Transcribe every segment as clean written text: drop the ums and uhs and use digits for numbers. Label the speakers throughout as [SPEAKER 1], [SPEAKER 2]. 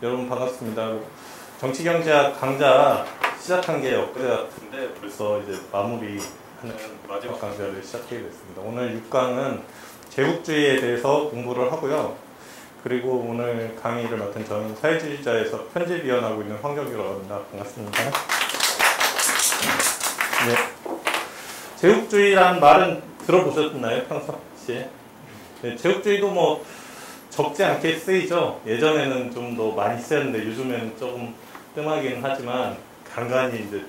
[SPEAKER 1] 여러분 반갑습니다. 정치경제학 강좌 시작한 게 엊그제 같은데 벌써 이제 마무리하는 마지막 강좌를 시작하게 됐습니다. 오늘 6강은 제국주의에 대해서 공부를 하고요. 그리고 오늘 강의를 맡은 저는 사회주의자에서 편집위원하고 있는 황정규라고 합니다. 반갑습니다. 네. 제국주의라는 말은 들어보셨나요? 평상시에? 네, 제국주의도 뭐 적지 않게 쓰이죠. 예전에는 좀 더 많이 쓰였는데 요즘에는 조금 뜸하기는 하지만 간간히 이제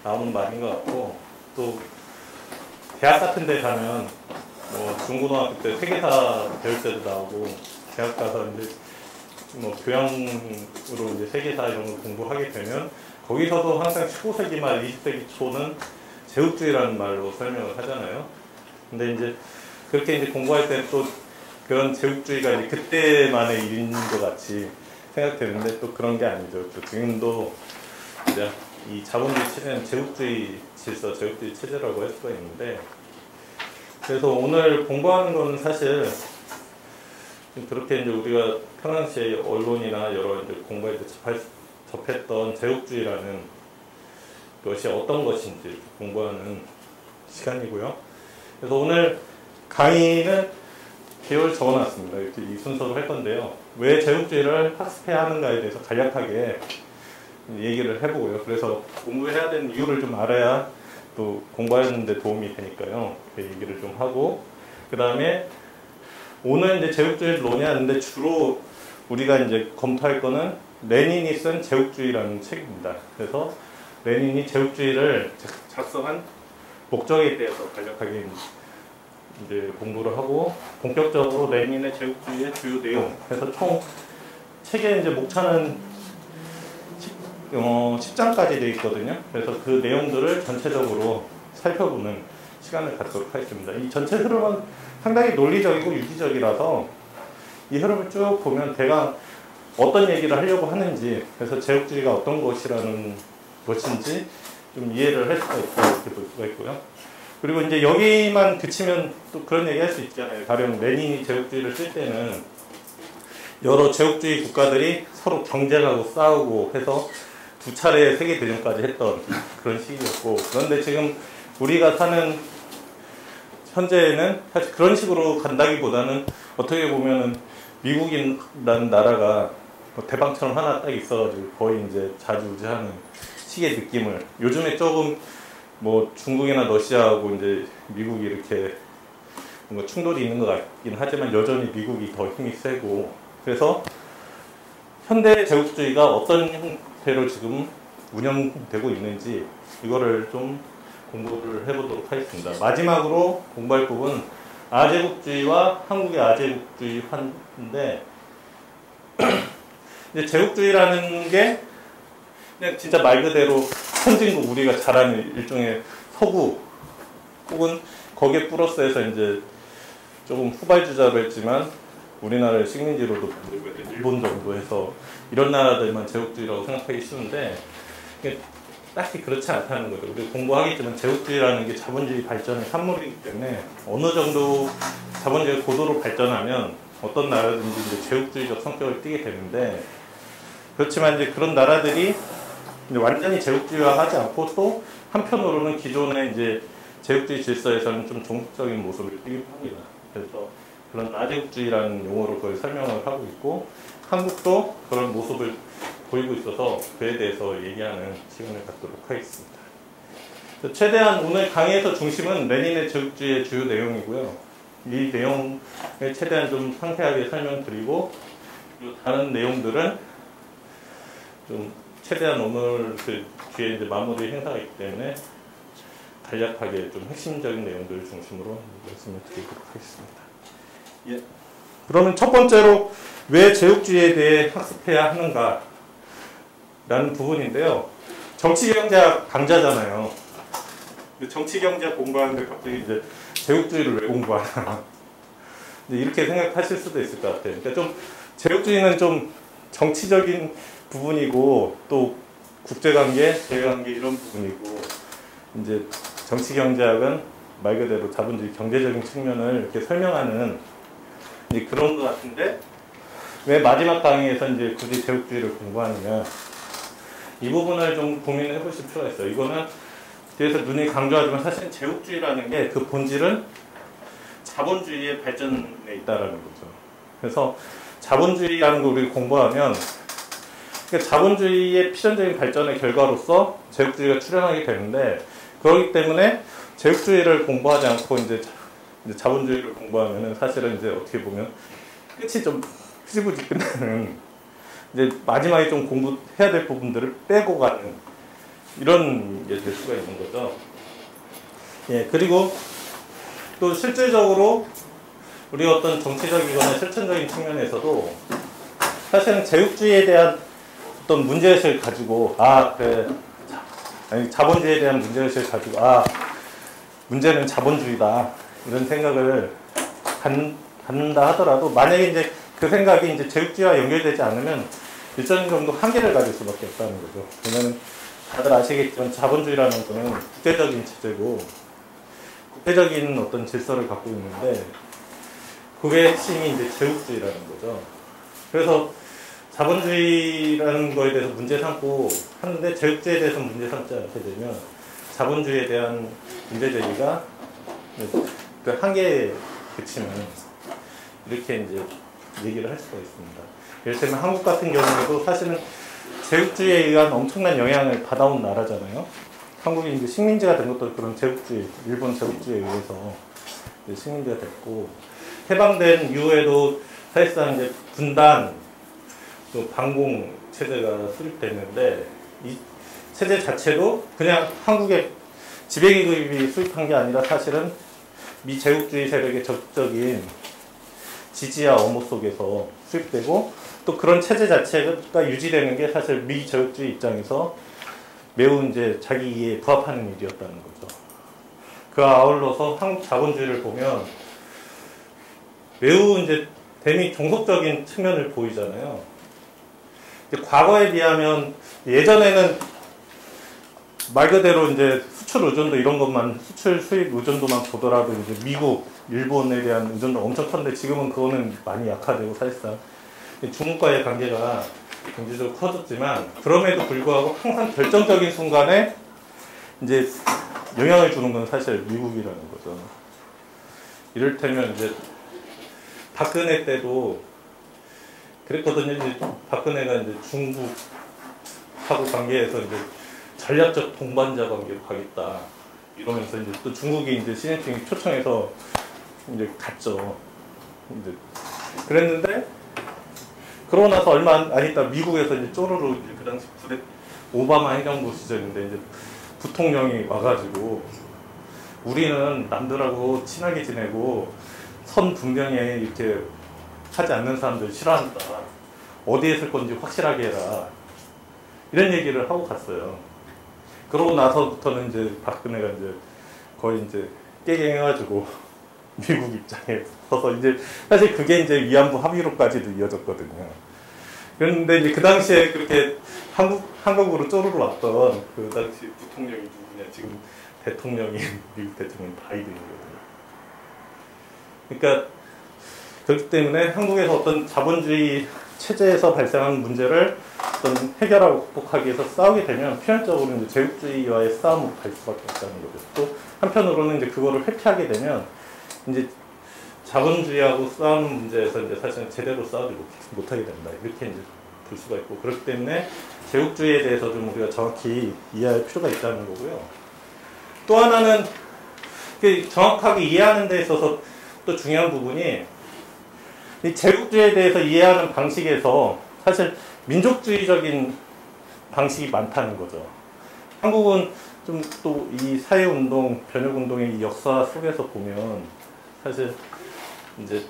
[SPEAKER 1] 나오는 말인 것 같고, 또 대학 같은 데 가면 뭐 중고등학교 때 세계사 배울 때도 나오고, 대학 가서 이제 뭐 교양으로 이제 세계사 이런 걸 공부하게 되면 거기서도 항상 15세기 말 20세기 초는 제국주의라는 말로 설명을 하잖아요. 근데 이제 그렇게 이제 공부할 때 또 그런 제국주의가 이제 그때만의 일인 것 같이 생각되는데 또 그런 게 아니죠. 또 지금도 이제 이 자본주의 체제는 제국주의 질서, 제국주의 체제라고 할 수가 있는데, 그래서 오늘 공부하는 거는 사실 그렇게 이제 우리가 평상시에 언론이나 여러 이제 공부할 때 접했던 제국주의라는 것이 어떤 것인지 공부하는 시간이고요. 그래서 오늘 강의는 계열 적어놨습니다. 이렇게 이 순서로 할 건데요. 왜 제국주의를 학습해야 하는가에 대해서 간략하게 얘기를 해보고요. 그래서 공부해야 되는 이유를 좀 알아야 또 공부하는 데 도움이 되니까요. 그 얘기를 좀 하고, 그 다음에 오늘 이제 제국주의를 논의하는데 주로 우리가 이제 검토할 거는 레닌이 쓴 제국주의라는 책입니다. 그래서 레닌이 제국주의를 작성한 목적에 대해서 간략하게 이제 공부를 하고, 본격적으로 레닌의 제국주의의 주요 내용 해서 총 책의 이제 목차는 10장까지 되어 있거든요. 그래서 그 내용들을 전체적으로 살펴보는 시간을 갖도록 하겠습니다. 이 전체 흐름은 상당히 논리적이고 유기적이라서 이 흐름을 쭉 보면 대강 어떤 얘기를 하려고 하는지, 그래서 제국주의가 어떤 것인지 좀 이해를 할 수가 있다, 이렇게 볼 수가 있고요. 그리고 이제 여기만 그치면 또 그런 얘기 할 수 있잖아요. 가령 레닌이 제국주의를 쓸 때는 여러 제국주의 국가들이 서로 경쟁하고 싸우고 해서 두 차례 세계대전까지 했던 그런 시기였고, 그런데 지금 우리가 사는 현재는 사실 그런 식으로 간다기보다는 어떻게 보면은 미국이라는 나라가 대방처럼 하나 딱 있어가지고 거의 이제 자주우지하는 시기의 느낌을, 요즘에 조금 뭐 중국이나 러시아하고 이제 미국이 이렇게 뭔가 충돌이 있는 것 같긴 하지만 여전히 미국이 더 힘이 세고, 그래서 현대 제국주의가 어떤 형태로 지금 운영되고 있는지 이거를 좀 공부를 해보도록 하겠습니다. 마지막으로 공부할 부분 아제국주의와 한국의 아제국주의화인데, 이제 제국주의라는 게 그냥 진짜 말 그대로 선진국, 우리가 잘 아는 일종의 서구, 혹은 거기에 플러스해서 이제 조금 후발주자로 했지만 우리나라의 식민지로도 만들고 일본 정도 해서 이런 나라들만 제국주의라고 생각하기 쉬운데, 딱히 그렇지 않다는 거죠. 우리 공부하겠지만 제국주의라는 게 자본주의 발전의 산물이기 때문에 어느 정도 자본주의가 고도로 발전하면 어떤 나라든지 이제 제국주의적 성격을 띠게 되는데, 그렇지만 이제 그런 나라들이 이제 완전히 제국주의화하지 않고 또 한편으로는 기존의 이제 제국주의 질서에서는 좀 종속적인 모습을 띠기도 합니다. 그래서 그런 아제국주의라는 용어로 그걸 설명을 하고 있고, 한국도 그런 모습을 보이고 있어서 그에 대해서 얘기하는 시간을 갖도록 하겠습니다. 최대한 오늘 강의에서 중심은 레닌의 제국주의의 주요 내용이고요. 이 내용을 최대한 좀 상세하게 설명드리고, 그리고 다른 내용들은 좀 최대한 오늘 그 뒤에 이제 마무리 행사가 있기 때문에 간략하게 좀 핵심적인 내용들을 중심으로 말씀을 드리도록 하겠습니다. 예. 그러면 첫 번째로 왜 제국주의에 대해 학습해야 하는가 라는 부분인데요. 정치경제학 강좌잖아요. 정치경제학 공부하는데 갑자기 이제 제국주의를 왜 공부하나 이렇게 생각하실 수도 있을 것 같아요. 그러니까 좀 제국주의는 좀 정치적인 부분이고 또 국제관계, 대외관계 이런 부분이고, 이제 정치경제학은 말 그대로 자본주의 경제적인 측면을 이렇게 설명하는 이제 그런 것 같은데, 왜 마지막 강의에서 이제 굳이 제국주의를 공부하느냐, 이 부분을 좀 고민을 해보실 필요가 있어요. 이거는 뒤에서 눈이 강조하지만 사실 제국주의라는 게 그 본질은 자본주의의 발전에 있다라는 거죠. 그래서 자본주의라는 걸 우리 공부하면 그러니까 자본주의의 필연적인 발전의 결과로서 제국주의가 출현하게 되는데, 그렇기 때문에 제국주의를 공부하지 않고 이제 자본주의를 공부하면은 사실은 이제 어떻게 보면 끝이 좀 흐지부지 끝나는, 이제 마지막에 좀 공부해야 될 부분들을 빼고 가는 이런 게 될 수가 있는 거죠. 예, 그리고 또 실질적으로 우리 어떤 정치적이거나 실천적인 측면에서도 사실은 제국주의에 대한 어떤 문제의식을 가지고, 그래, 아니, 자본주의에 대한 문제의식을 가지고, 문제는 자본주의다, 이런 생각을 갖는다 하더라도, 만약에 이제 그 생각이 이제 제국주의와 연결되지 않으면 일정 정도 한계를 가질 수밖에 없다는 거죠. 왜냐면 다들 아시겠지만 자본주의라는 것은 국제적인 체제고 국제적인 어떤 질서를 갖고 있는데, 그게 핵심이 이제 제국주의라는 거죠. 그래서 자본주의라는 거에 대해서 문제 삼고 하는데, 제국주의에 대해서 문제 삼지 않게 되면 자본주의에 대한 문제 제기가 그 한계에 그치는, 이렇게 이제 얘기를 할 수가 있습니다. 예를 들면 한국 같은 경우에도 사실은 제국주의에 의한 엄청난 영향을 받아온 나라잖아요. 한국이 이제 식민지가 된 것도 그런 제국주의, 일본 제국주의에 의해서 식민지가 됐고, 해방된 이후에도 사실상 이제 분단, 또 반공 체제가 수립됐는데, 이 체제 자체도 그냥 한국의 지배계급이 수립한 게 아니라 사실은 미 제국주의 세력의 적극적인 지지와 엄호 속에서 수립되고, 또 그런 체제 자체가 유지되는 게 사실 미 제국주의 입장에서 매우 이제 자기 이해에 부합하는 일이었다는 거죠. 그 아울러서 한국 자본주의를 보면 매우 이제 대미 종속적인 측면을 보이잖아요. 과거에 비하면 예전에는 말 그대로 이제 수출 의존도 이런 것만, 수출 수입 의존도만 보더라도 이제 미국, 일본에 대한 의존도 엄청 컸는데, 지금은 그거는 많이 약화되고 사실상 중국과의 관계가 경제적으로 커졌지만, 그럼에도 불구하고 항상 결정적인 순간에 이제 영향을 주는 건 사실 미국이라는 거죠. 이를테면 이제 박근혜 때도 그랬거든요. 이제 박근혜가 이제 중국하고 관계에서 이제 전략적 동반자 관계로 가겠다 이러면서 이제 또 중국이 이제 시진핑이 초청해서 이제 갔죠. 이제 그랬는데, 그러고 나서 얼마 안 있다 미국에서 이제 쪼르르, 이제 그 당시 오바마 행정부 시절인데 이제 부통령이 와가지고, 우리는 남들하고 친하게 지내고 선 분명히 이렇게 하지 않는 사람들 싫어한다, 어디에 쓸 건지 확실하게 해라, 이런 얘기를 하고 갔어요. 그러고 나서부터는 이제 박근혜가 이제 거의 이제 깨갱해가지고 미국 입장에 서서 이제 사실 그게 이제 위안부 합의로까지도 이어졌거든요. 그런데 이제 그 당시에 그렇게 한국으로 쪼르르 왔던 그 당시 부통령이 누구냐, 지금 대통령이 미국 대통령 바이든이거든요. 그러니까 그렇기 때문에 한국에서 어떤 자본주의 체제에서 발생하는 문제를 어떤 해결하고 극복하기 위해서 싸우게 되면 필연적으로 이제 제국주의와의 싸움으로 갈 수밖에 없다는 거죠. 또 한편으로는 이제 그거를 회피하게 되면 이제 자본주의하고 싸우는 문제에서 이제 사실은 제대로 싸우지 못하게 된다, 이렇게 이제 볼 수가 있고, 그렇기 때문에 제국주의에 대해서 좀 우리가 정확히 이해할 필요가 있다는 거고요. 또 하나는 정확하게 이해하는 데 있어서 또 중요한 부분이, 이 제국주의에 대해서 이해하는 방식에서 사실 민족주의적인 방식이 많다는 거죠. 한국은 좀 또 이 사회운동, 변혁운동의 이 역사 속에서 보면 사실 이제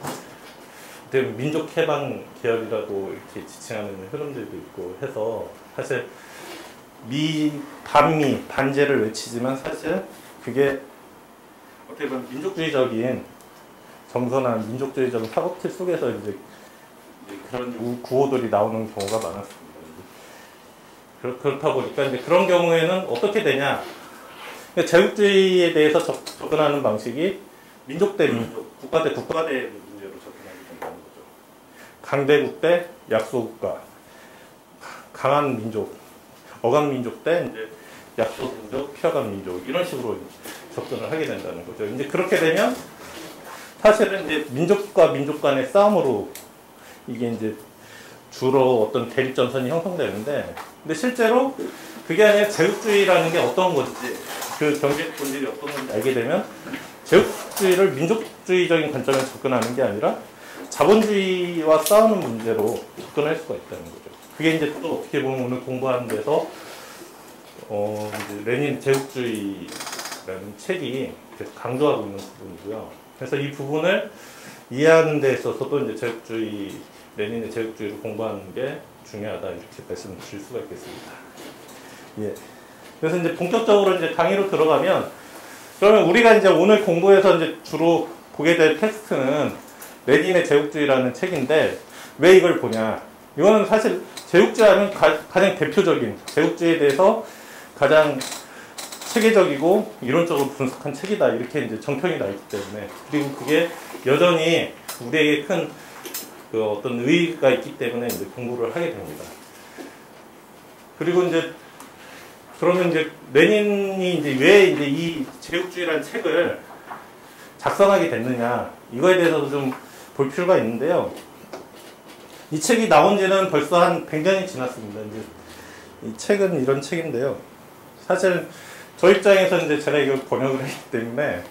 [SPEAKER 1] 민족해방 계열이라고 이렇게 지칭하는 흐름들도 있고 해서, 사실 반미, 반제를 외치지만 사실 그게 어떻게 보면 민족주의적인 정서나 민족주의적인 사고틀 속에서 이제 그런 구호들이 나오는 경우가 많았습니다. 그렇다 보니까 이제 그런 경우에는 어떻게 되냐? 제국주의에 대해서 접근하는 방식이 민족 대 민족, 국가 대 국가의 문제로 접근하게 된다는 거죠. 강대국 대 약소국가, 강한 민족, 억강 민족 대 이제 약소 민족, 피어간 민족 이런 식으로 접근을 하게 된다는 거죠. 이제 그렇게 되면 사실은 이제 민족과 민족 간의 싸움으로 이게 이제 주로 어떤 대립 전선이 형성되는데, 근데 실제로 그게 아니라 제국주의라는 게 어떤 건지, 그 경제 본질이 어떤 건지 알게 되면 제국주의를 민족주의적인 관점에서 접근하는 게 아니라 자본주의와 싸우는 문제로 접근할 수가 있다는 거죠. 그게 이제 또 어떻게 보면 오늘 공부하는 데서 이제 레닌 제국주의라는 책이 계속 강조하고 있는 부분이고요. 그래서 이 부분을 이해하는 데 있어서도 이제 제국주의, 레닌의 제국주의를 공부하는 게 중요하다, 이렇게 말씀을 드릴 수가 있겠습니다. 예. 그래서 이제 본격적으로 이제 강의로 들어가면, 그러면 우리가 이제 오늘 공부해서 이제 주로 보게 될 텍스트는 레닌의 제국주의라는 책인데, 왜 이걸 보냐? 이거는 사실 제국주의 하면 가장 대표적인, 제국주의에 대해서 가장 체계적이고 이론적으로 분석한 책이다, 이렇게 이제 정평이 나 있기 때문에, 그리고 그게 여전히 우리에게 큰 그 어떤 의의가 있기 때문에 이제 공부를 하게 됩니다. 그리고 이제 그러면 이제 레닌이 이제 왜 이제 이 제국주의라는 책을 작성하게 됐느냐, 이거에 대해서도 좀 볼 필요가 있는데요. 이 책이 나온 지는 벌써 한 100년이 지났습니다. 이제 이 책은 이런 책인데요. 사실 저 입장에서 이제 제가 이걸 번역을 했기 때문에,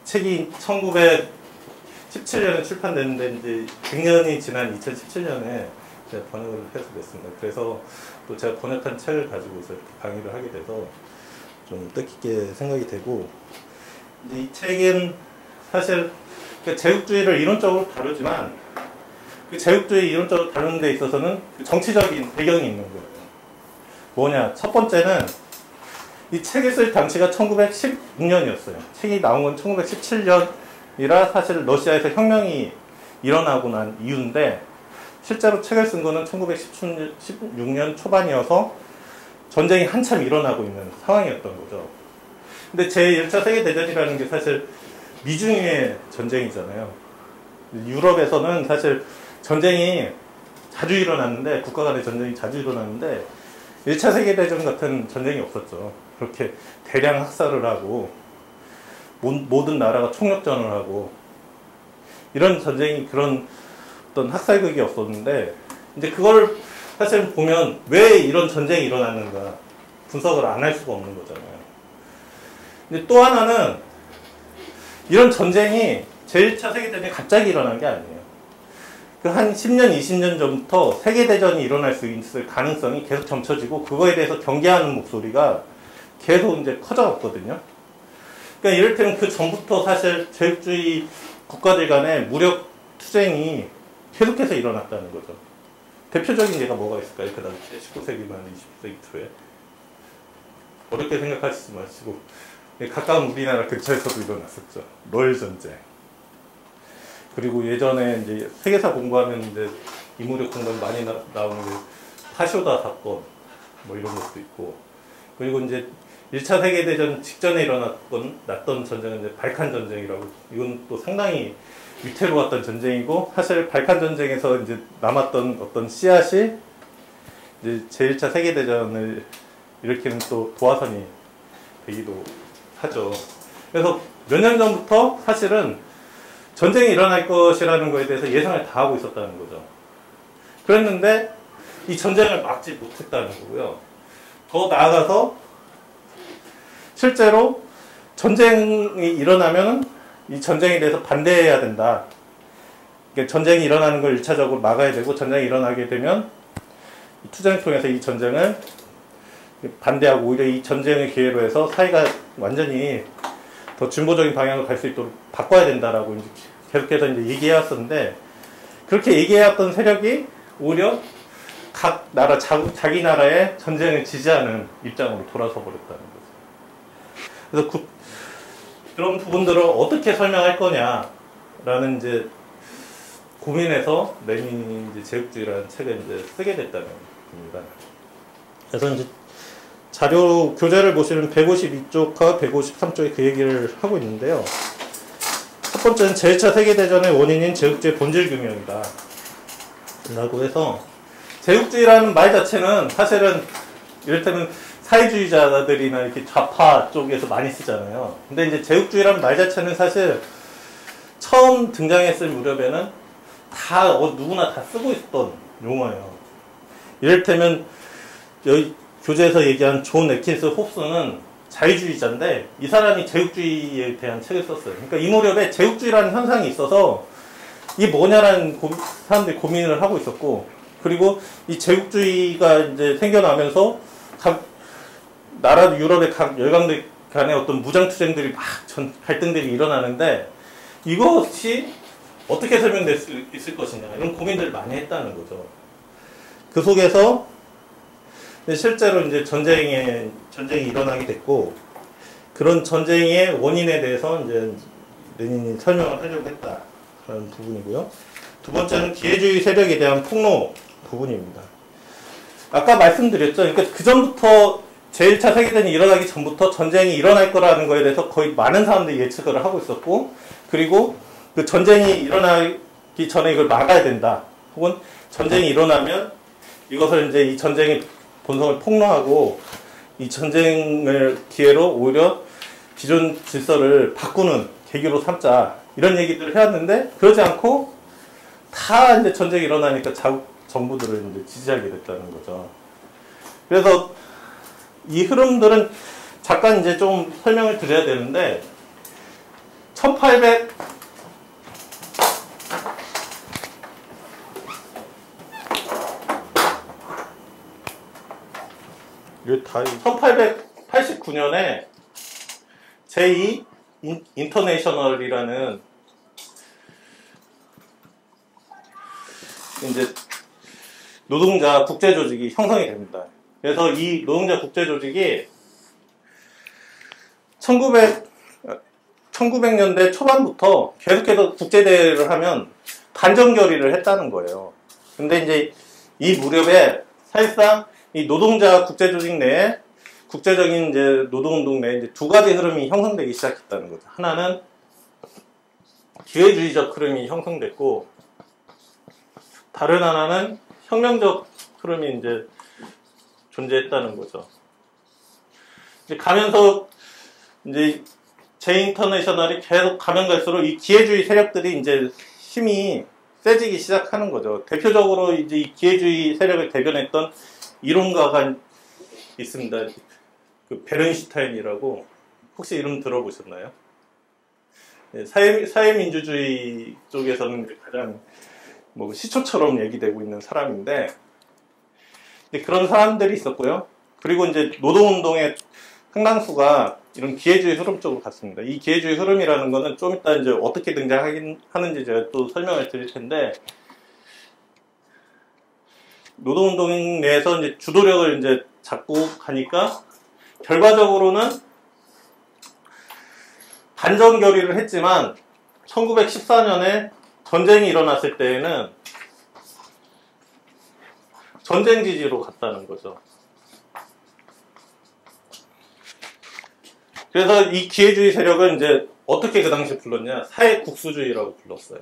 [SPEAKER 1] 책이 1917년에 출판됐는데 이제 100년이 지난 2017년에 제가 번역을 해서 냈습니다. 그래서 또 제가 번역한 책을 가지고서 이렇게 강의를 하게 돼서 좀 뜻깊게 생각이 되고, 이제 이 책은 사실 제국주의를 이론적으로 다루지만, 그 제국주의 이론적으로 다루는 데 있어서는 그 정치적인 배경이 있는 거예요. 뭐냐? 첫 번째는 이 책을 쓸 당시가 1916년이었어요. 책이 나온 건 1917년이라 사실 러시아에서 혁명이 일어나고 난 이유인데, 실제로 책을 쓴 거는 1916년 초반이어서 전쟁이 한참 일어나고 있는 상황이었던 거죠. 근데 제1차 세계대전이라는 게 사실 미중의 전쟁이잖아요. 유럽에서는 사실 전쟁이 자주 일어났는데, 국가 간의 전쟁이 자주 일어났는데 1차 세계대전 같은 전쟁이 없었죠. 그렇게 대량 학살을 하고 모든 나라가 총력전을 하고 이런 전쟁이, 그런 어떤 학살극이 없었는데, 이제 그걸 사실 보면 왜 이런 전쟁이 일어났는가 분석을 안 할 수가 없는 거잖아요. 근데 또 하나는 이런 전쟁이 제1차 세계대전이 갑자기 일어난 게 아니에요. 그 한 10년, 20년 전부터 세계대전이 일어날 수 있을 가능성이 계속 점쳐지고, 그거에 대해서 경계하는 목소리가 계속 이제 커져갔거든요. 그러니까 이를테면 그 전부터 사실 제국주의 국가들 간의 무력 투쟁이 계속해서 일어났다는 거죠. 대표적인 예가 뭐가 있을까요? 그 당시에 19세기 말 20세기 초에. 어렵게 생각하시지 마시고, 가까운 우리나라 근처에서도 일어났었죠. 러일 전쟁. 그리고 예전에 이제 세계사 공부하면 이제 인물의 공부에 많이 나오는 게 파쇼다 사건, 뭐 이런 것도 있고, 그리고 이제 1차 세계대전 직전에 났던 전쟁은 이제 발칸 전쟁이라고, 이건 또 상당히 위태로웠던 전쟁이고, 사실 발칸 전쟁에서 이제 남았던 어떤 씨앗이 이제 제1차 세계대전을 일으키는 또 도화선이 되기도 하죠. 그래서 몇 년 전부터 사실은 전쟁이 일어날 것이라는 것에 대해서 예상을 다 하고 있었다는 거죠. 그랬는데 이 전쟁을 막지 못했다는 거고요. 더 나아가서 실제로 전쟁이 일어나면 이 전쟁에 대해서 반대해야 된다. 그러니까 전쟁이 일어나는 걸 1차적으로 막아야 되고, 전쟁이 일어나게 되면 투쟁을 통해서 이 전쟁을 반대하고, 오히려 이 전쟁의 기회로 해서 사회가 완전히 더 진보적인 방향으로 갈 수 있도록 바꿔야 된다라고 이제 계속해서 이제 얘기해왔었는데, 그렇게 얘기해왔던 세력이 오히려 각 나라, 자기 나라의 전쟁을 지지하는 입장으로 돌아서 버렸다는 거죠. 그래서 그런 부분들을 어떻게 설명할 거냐라는 이제 고민해서 레닌이 이제 제국주의라는 책을 이제 쓰게 됐다는 겁니다. 그래서 이제 자료 교재를 보시면 152쪽과 153쪽에 그 얘기를 하고 있는데요. 첫 첫 번째는 제1차 세계대전의 원인인 제국주의 본질 규명이다 라고 해서, 제국주의라는 말 자체는 사실은 이를테면 사회주의자들이나 이렇게 좌파 쪽에서 많이 쓰잖아요. 근데 이제 제국주의라는 말 자체는 사실 처음 등장했을 무렵에는 다 누구나 다 쓰고 있었던 용어예요. 이를테면 여기 교재에서 얘기한 존 애킨스 홉스는 자유주의자인데 이 사람이 제국주의에 대한 책을 썼어요. 그러니까 이 무렵에 제국주의라는 현상이 있어서 이게 뭐냐라는 사람들이 고민을 하고 있었고, 그리고 이 제국주의가 이제 생겨나면서 각 나라 유럽의 각 열강들 간의 어떤 무장투쟁들이 막 갈등들이 일어나는데 이것이 어떻게 설명될 수 있을 것이냐, 이런 고민들을 많이 했다는 거죠. 그 속에서 실제로 이제 전쟁이 일어나게 됐고, 그런 전쟁의 원인에 대해서 이제 레닌이 설명을 하려고 했다라는 부분이고요. 두 번째는 기회주의 세력에 대한 폭로 부분입니다. 아까 말씀드렸죠. 그러니까 그 전부터 제1차 세계대전이 일어나기 전부터 전쟁이 일어날 거라는 거에 대해서 거의 많은 사람들이 예측을 하고 있었고, 그리고 그 전쟁이 일어나기 전에 이걸 막아야 된다. 혹은 전쟁이 일어나면 이것을 이제 이 전쟁의 본성을 폭로하고 이 전쟁을 기회로 오히려 기존 질서를 바꾸는 계기로 삼자. 이런 얘기들을 해왔는데 그러지 않고 다 이제 전쟁이 일어나니까 자국 정부들을 이제 지지하게 됐다는 거죠. 그래서 이 흐름들은 잠깐 이제 좀 설명을 드려야 되는데, 1889년에 제2 인터내셔널이라는 이제 노동자 국제조직이 형성이 됩니다. 그래서 이 노동자 국제조직이 1900년대 초반부터 계속해서 국제대회를 하면 반정 결의를 했다는 거예요. 근데 이제 이 무렵에 사실상 이 노동자 국제조직 내에 국제적인 이제 노동운동 내에 이제 두 가지 흐름이 형성되기 시작했다는 거죠. 하나는 기회주의적 흐름이 형성됐고, 다른 하나는 혁명적 흐름이 이제 존재했다는 거죠. 이제 가면서 이제 제 인터내셔널이 계속 가면 갈수록 이 기회주의 세력들이 이제 힘이 세지기 시작하는 거죠. 대표적으로 이제 이 기회주의 세력을 대변했던 이론가가 있습니다. 그 베른슈타인이라고, 혹시 이름 들어보셨나요? 네, 사회민주주의 쪽에서는 가장 뭐 시초처럼 얘기되고 있는 사람인데, 그런 사람들이 있었고요. 그리고 이제 노동운동의 상당수가 이런 기회주의 흐름 쪽으로 갔습니다. 이 기회주의 흐름이라는 거는 좀 이따 이제 어떻게 등장하는지 제가 또 설명을 드릴 텐데, 노동운동 내에서 이제 주도력을 이제 잡고 가니까 결과적으로는 반정 결의를 했지만 1914년에 전쟁이 일어났을 때에는 전쟁 지지로 갔다는 거죠. 그래서 이 기회주의 세력은 이제 어떻게 그 당시에 불렀냐, 사회국수주의라고 불렀어요.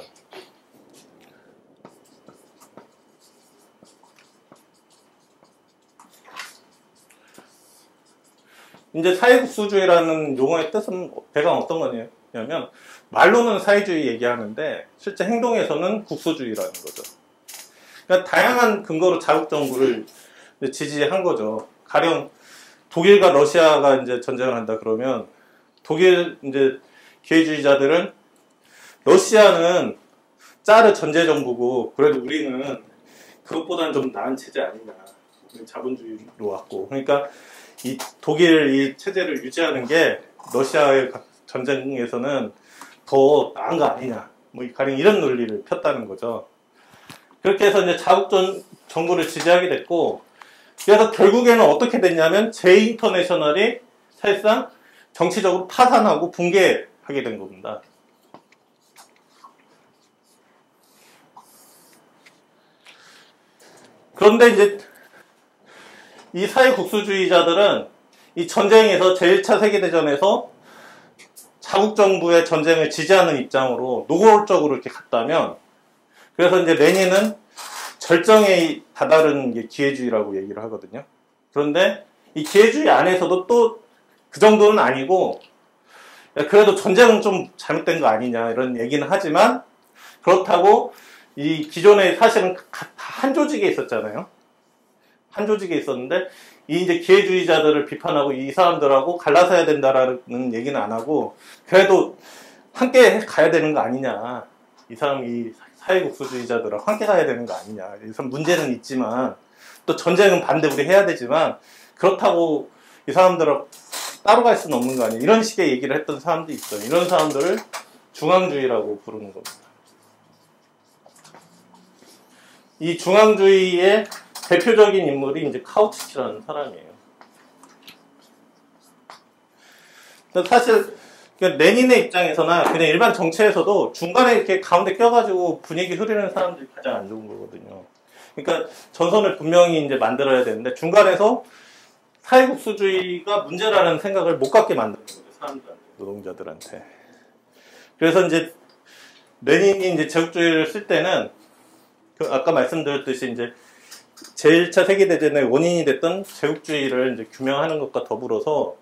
[SPEAKER 1] 이제 사회국수주의라는 용어의 뜻은 배경 어떤 거냐면, 말로는 사회주의 얘기하는데 실제 행동에서는 국수주의라는 거죠. 그러니까 다양한 근거로 자국 정부를 지지한 거죠. 가령 독일과 러시아가 이제 전쟁을 한다 그러면 독일 이제 기회주의자들은 러시아는 짜르 전제 정부고 그래도 우리는 그것보다는 좀 나은 체제 아니냐, 자본주의로 왔고, 그러니까 이 독일 이 체제를 유지하는 게 러시아의 전쟁에서는 더 나은 거 아니냐, 뭐 가령 이런 논리를 폈다는 거죠. 그렇게 해서 이제 자국 정부를 지지하게 됐고, 그래서 결국에는 어떻게 됐냐면 제2인터내셔널이 사실상 정치적으로 파산하고 붕괴하게 된 겁니다. 그런데 이제 이 사회국수주의자들은 이 전쟁에서 제1차 세계대전에서 자국 정부의 전쟁을 지지하는 입장으로 노골적으로 이렇게 갔다면, 그래서 이제 레닌은 절정에 다다른 게 기회주의라고 얘기를 하거든요. 그런데 이 기회주의 안에서도 또 그 정도는 아니고, 그래도 전쟁은 좀 잘못된 거 아니냐 이런 얘기는 하지만, 그렇다고 이 기존에 사실은 한 조직에 있었잖아요. 한 조직에 있었는데 이 이제 기회주의자들을 비판하고 이 사람들하고 갈라서야 된다라는 얘기는 안 하고, 그래도 함께 가야 되는 거 아니냐, 이 사람 이 사회국수주의자들하고 함께 가야 되는 거 아니냐, 이 사람 문제는 있지만 또 전쟁은 반대 우리 해야 되지만 그렇다고 이 사람들하고 따로 갈 수는 없는 거 아니야, 이런 식의 얘기를 했던 사람도 있어요. 이런 사람들을 중앙주의라고 부르는 겁니다. 이 중앙주의의 대표적인 인물이 이제 카우츠키라는 사람이에요. 사실 레닌의 입장에서나 그냥 일반 정치에서도 중간에 이렇게 가운데 껴가지고 분위기 흐리는 사람들이 가장 안 좋은 거거든요. 그러니까 전선을 분명히 이제 만들어야 되는데 중간에서 사회국수주의가 문제라는 생각을 못 갖게 만드는 거죠, 사람들한테, 노동자들한테. 그래서 이제 레닌이 이제 제국주의를 쓸 때는 아까 말씀드렸듯이 이제 제1차 세계대전의 원인이 됐던 제국주의를 이제 규명하는 것과 더불어서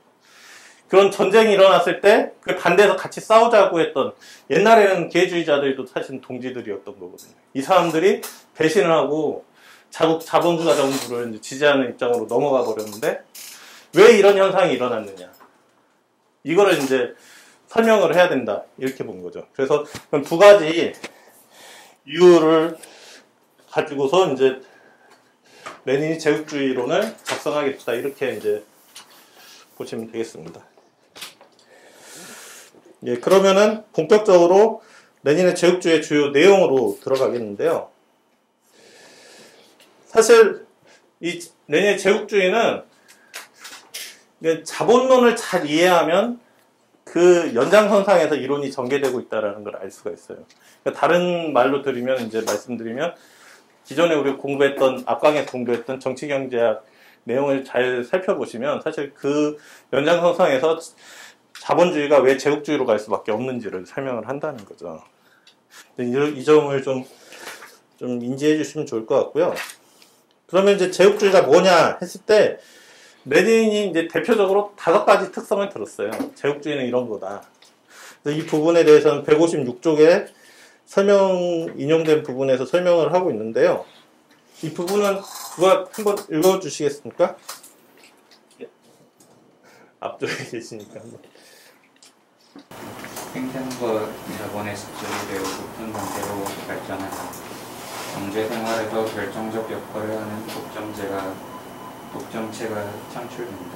[SPEAKER 1] 그런 전쟁이 일어났을 때 그 반대해서 같이 싸우자고 했던, 옛날에는 기회주의자들도 사실 동지들이었던 거거든요. 이 사람들이 배신을 하고 자본주의 정부를 이제 지지하는 입장으로 넘어가 버렸는데 왜 이런 현상이 일어났느냐, 이거를 이제 설명을 해야 된다, 이렇게 본 거죠. 그래서 두 가지 이유를 가지고서 이제 레닌이 제국주의론을 작성하겠다, 이렇게 이제 보시면 되겠습니다. 예, 그러면은 본격적으로 레닌의 제국주의의 주요 내용으로 들어가겠는데요. 사실 이 레닌의 제국주의는 자본론을 잘 이해하면 그 연장선상에서 이론이 전개되고 있다는 걸 알 수가 있어요. 그러니까 다른 말로 말씀드리면 기존에 우리가 공부했던, 앞강에서 공부했던 정치경제학 내용을 잘 살펴보시면 사실 그 연장선상에서 자본주의가 왜 제국주의로 갈 수밖에 없는지를 설명을 한다는 거죠. 이 점을 좀 인지해 주시면 좋을 것 같고요. 그러면 이제 제국주의가 뭐냐 했을 때 레닌이 이제 대표적으로 5가지 특성을 들었어요. 제국주의는 이런 거다. 그래서 이 부분에 대해서는 156쪽에 인용된 부분에서 설명을 하고 있는데요. 이 부분은 누가 한번 읽어주시겠습니까? 앞쪽에 계시니까 한번.
[SPEAKER 2] 생산과 자본의 집중이 매우 높은 단계로 발전하며 경제생활에서 결정적 역할을 하는 독점체가 창출된다.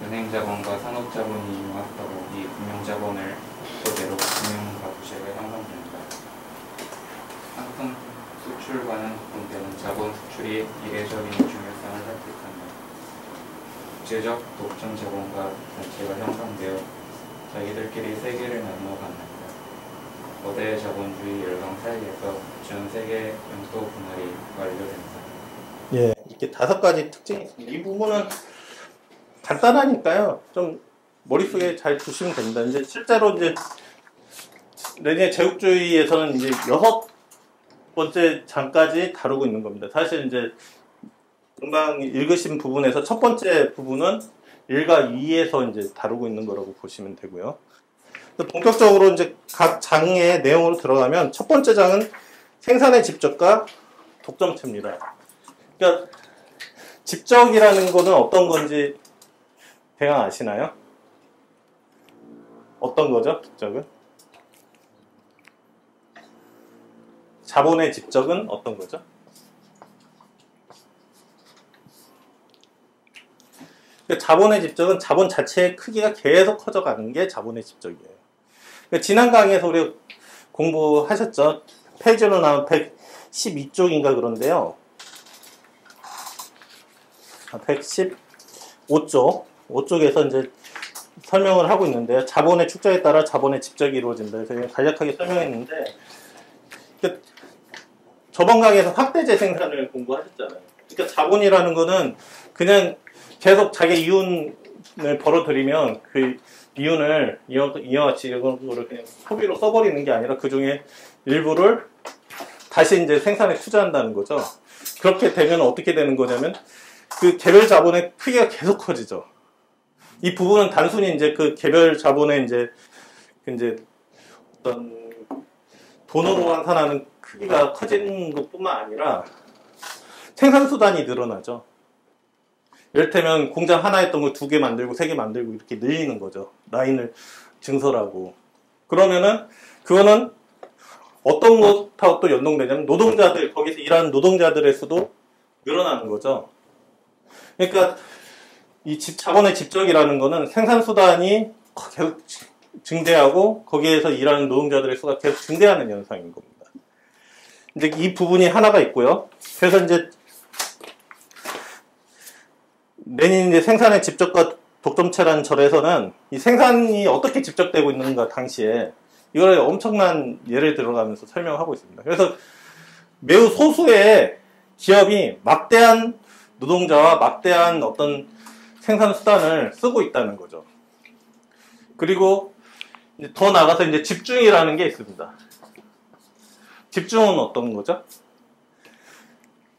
[SPEAKER 2] 은행자본과 산업자본이 융합하고 이 금융자본을 토대로 금융가부제가 형성된다. 상품 수출과는 분대는 자본 수출이 이례적인 중요성을 획득한다. 국제적 독점 자본과 단체가 형성되어 자기들끼리 세계를 나누어 갖는다. 거대 자본주의 열강 사이에서 전 세계 영토 분할이 완료된다.
[SPEAKER 1] 예, 이렇게 5가지 특징이 있습니다. 이 부분은 간단하니까요, 좀 머릿속에 잘 두시면 됩니다. 이제 실제로 이제 레닌의 제국주의에서는 이제 6번째 장까지 다루고 있는 겁니다. 사실 이제 금방 읽으신 부분에서 첫 번째 부분은 1과 2에서 이제 다루고 있는 거라고 보시면 되고요. 본격적으로 이제 각 장의 내용으로 들어가면 첫 번째 장은 생산의 집적과 독점체입니다. 그러니까 집적이라는 거는 어떤 건지 대강 아시나요? 어떤 거죠, 집적은? 자본의 집적은 어떤 거죠? 자본의 집적은 자본 자체의 크기가 계속 커져가는 게 자본의 집적이에요. 그러니까 지난 강의에서 우리가 공부하셨죠? 페이지로 나온 112쪽인가 그런데요. 115쪽. 5쪽에서 이제 설명을 하고 있는데요. 자본의 축적에 따라 자본의 집적이 이루어진다. 그래서 간략하게 설명했는데, 그러니까 저번 강의에서 확대 재생산을 공부하셨잖아요. 그러니까 자본이라는 거는 그냥 계속 자기 이윤 벌어들이면 그 이윤을 이와 같이 이거를 그냥 소비로 써버리는 게 아니라 그 중에 일부를 다시 이제 생산에 투자한다는 거죠. 그렇게 되면 어떻게 되는 거냐면 그 개별 자본의 크기가 계속 커지죠. 이 부분은 단순히 이제 그 개별 자본의 이제 어떤 돈으로 환산하는 크기가 커지는 것뿐만 아니라 생산 수단이 늘어나죠. 이를테면 공장 하나 했던 걸 2개 만들고 3개 만들고 이렇게 늘리는 거죠. 라인을 증설하고. 그러면은 그거는 어떤 것하고 또 연동되냐면 노동자들, 거기서 일하는 노동자들의 수도 늘어나는 거죠. 그러니까 이 자본의 집적이라는 거는 생산 수단이 계속 증대하고 거기에서 일하는 노동자들의 수가 계속 증대하는 현상인 겁니다. 이제 이 부분이 하나가 있고요. 그래서 이제 레닌이 이제 생산의 집적과 독점체라는 절에서는 이 생산이 어떻게 집적되고 있는가 당시에 이걸 엄청난 예를 들어가면서 설명하고 있습니다. 그래서 매우 소수의 기업이 막대한 노동자와 막대한 어떤 생산 수단을 쓰고 있다는 거죠. 그리고 이제 더 나가서 이제 집중이라는 게 있습니다. 집중은 어떤 거죠?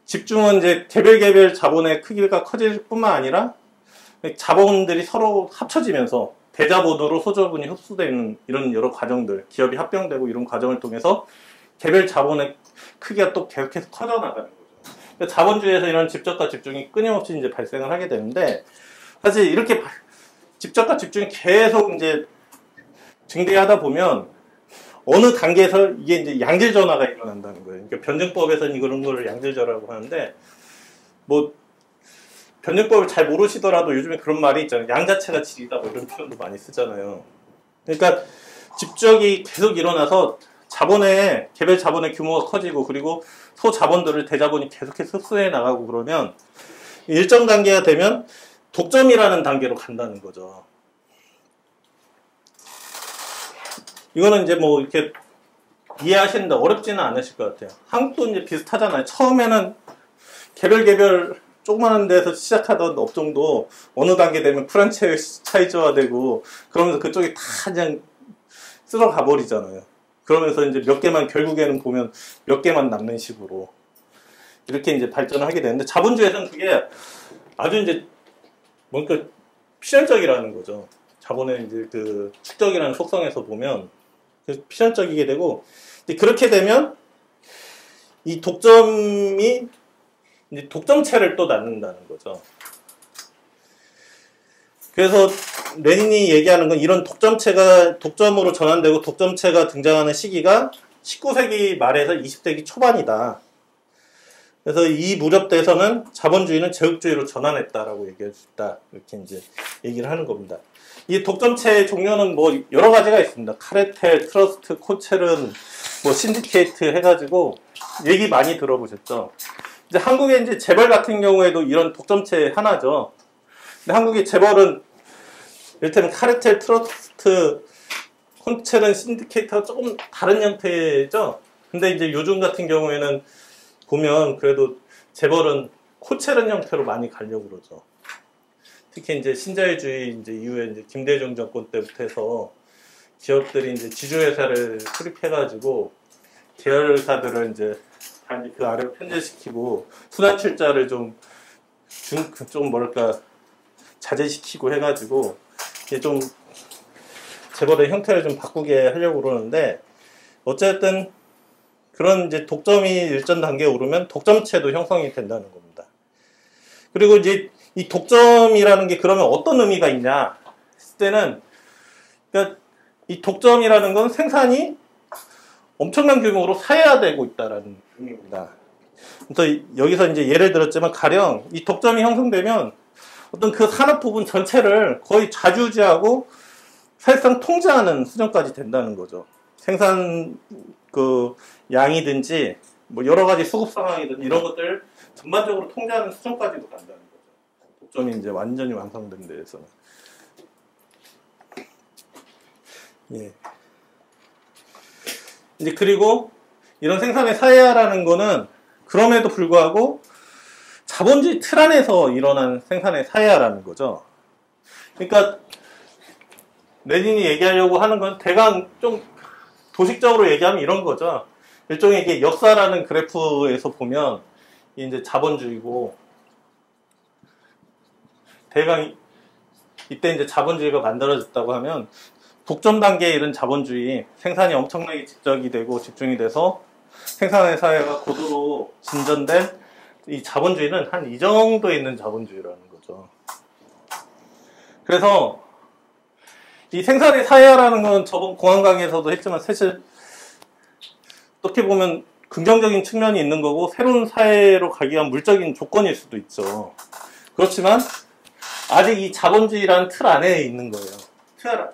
[SPEAKER 1] 집중은 이제 개별 자본의 크기가 커질 뿐만 아니라 자본들이 서로 합쳐지면서 대자본으로 소자본이 흡수되는 이런 여러 과정들, 기업이 합병되고 이런 과정을 통해서 개별 자본의 크기가 또 계속해서 커져나가는 거죠. 그러니까 자본주의에서 이런 집적과 집중이 끊임없이 이제 발생을 하게 되는데, 사실 이렇게 집적과 집중이 계속 이제 증대하다 보면 어느 단계에서 이게 이제 양질 전화가 일어난다는 거예요. 그러니까 변증법에서는 이런 거를 양질전화라고 하는데, 뭐 변증법을 잘 모르시더라도 요즘에 그런 말이 있잖아요. 양 자체가 질이다, 뭐 이런 표현도 많이 쓰잖아요. 그러니까 집적이 계속 일어나서 개별 자본의 규모가 커지고, 그리고 소자본들을 대자본이 계속해서 흡수해 나가고 그러면 일정 단계가 되면 독점이라는 단계로 간다는 거죠. 이거는 이제 뭐 이렇게 이해하시는데 어렵지는 않으실 것 같아요. 한국도 이제 비슷하잖아요. 처음에는 개별 조그마한 데서 시작하던 업종도 어느 단계 되면 프랜차이즈화되고 그러면서 그쪽이 다 그냥 쓸어가 버리잖아요. 그러면서 이제 몇 개만, 결국에는 보면 몇 개만 남는 식으로 이렇게 이제 발전을 하게 되는데, 자본주의에서는 그게 아주 이제 뭔가 필연적이라는 거죠. 자본의 이제 그 축적이라는 속성에서 보면 필연적이게 되고, 그렇게 되면 이 독점이 이제 독점체를 또 낳는다는 거죠. 그래서 레닌이 얘기하는 건 이런 독점체가 독점으로 전환되고 독점체가 등장하는 시기가 19세기 말에서 20세기 초반이다. 그래서 이 무렵 때에서는 자본주의는 제국주의로 전환했다라고 얘기할 수 있다. 이렇게 이제 얘기를 하는 겁니다. 이 독점체의 종류는 뭐 여러 가지가 있습니다. 카르텔, 트러스트, 코체른, 뭐 신디케이트 해가지고 얘기 많이 들어보셨죠. 이제 한국의 이제 재벌 같은 경우에도 이런 독점체 하나죠. 근데 한국의 재벌은 이를테면 카르텔, 트러스트, 코체른, 신디케이트가 조금 다른 형태죠. 근데 이제 요즘 같은 경우에는 보면 그래도 재벌은 코체른 형태로 많이 가려고 그러죠. 특히 이제 신자유주의 이제 이후에 이제 김대중 정권 때부터 해서 기업들이 이제 지주회사를 수립해가지고 계열사들을 이제 그 아래로 편제시키고 순환출자를 좀 뭐랄까 자제시키고 해가지고 이게 좀 재벌의 형태를 좀 바꾸게 하려고 그러는데, 어쨌든 그런 이제 독점이 일정 단계에 오르면 독점체도 형성이 된다는 겁니다. 그리고 이제 이 독점이라는 게 그러면 어떤 의미가 있냐 했을 때는, 그러니까 이 독점이라는 건 생산이 엄청난 규모로 사회화되고 있다라는 의미입니다. 그래서 여기서 이제 예를 들었지만, 가령 이 독점이 형성되면 어떤 그 산업 부분 전체를 거의 좌지우지하고 사실상 통제하는 수준까지 된다는 거죠. 생산 그 양이든지 뭐 여러 가지 수급 상황이든 이런 것들 전반적으로 통제하는 수준까지도 간다는 거죠. 독점이 이제 완전히 완성된 데에서는. 예. 이제 그리고 이런 생산의 사회화라는 거는 그럼에도 불구하고 자본주의 틀 안에서 일어난 생산의 사회화라는 거죠. 그러니까 레닌이 얘기하려고 하는 건 대강 좀 도식적으로 얘기하면 이런 거죠. 일종의 이게 역사라는 그래프에서 보면 이제 자본주의고, 대강 이때 이제 자본주의가 만들어졌다고 하면 독점 단계에 이른 자본주의, 생산이 엄청나게 집적이 되고 집중이 돼서 생산의 사회가 고도로 진전된 이 자본주의는 한 이 정도에 있는 자본주의라는 거죠. 그래서 이 생산의 사회화라는 건 저번 공안 강의에서도 했지만 사실 어떻게 보면 긍정적인 측면이 있는 거고 새로운 사회로 가기 위한 물적인 조건일 수도 있죠. 그렇지만 아직 이 자본주의라는 틀 안에 있는 거예요.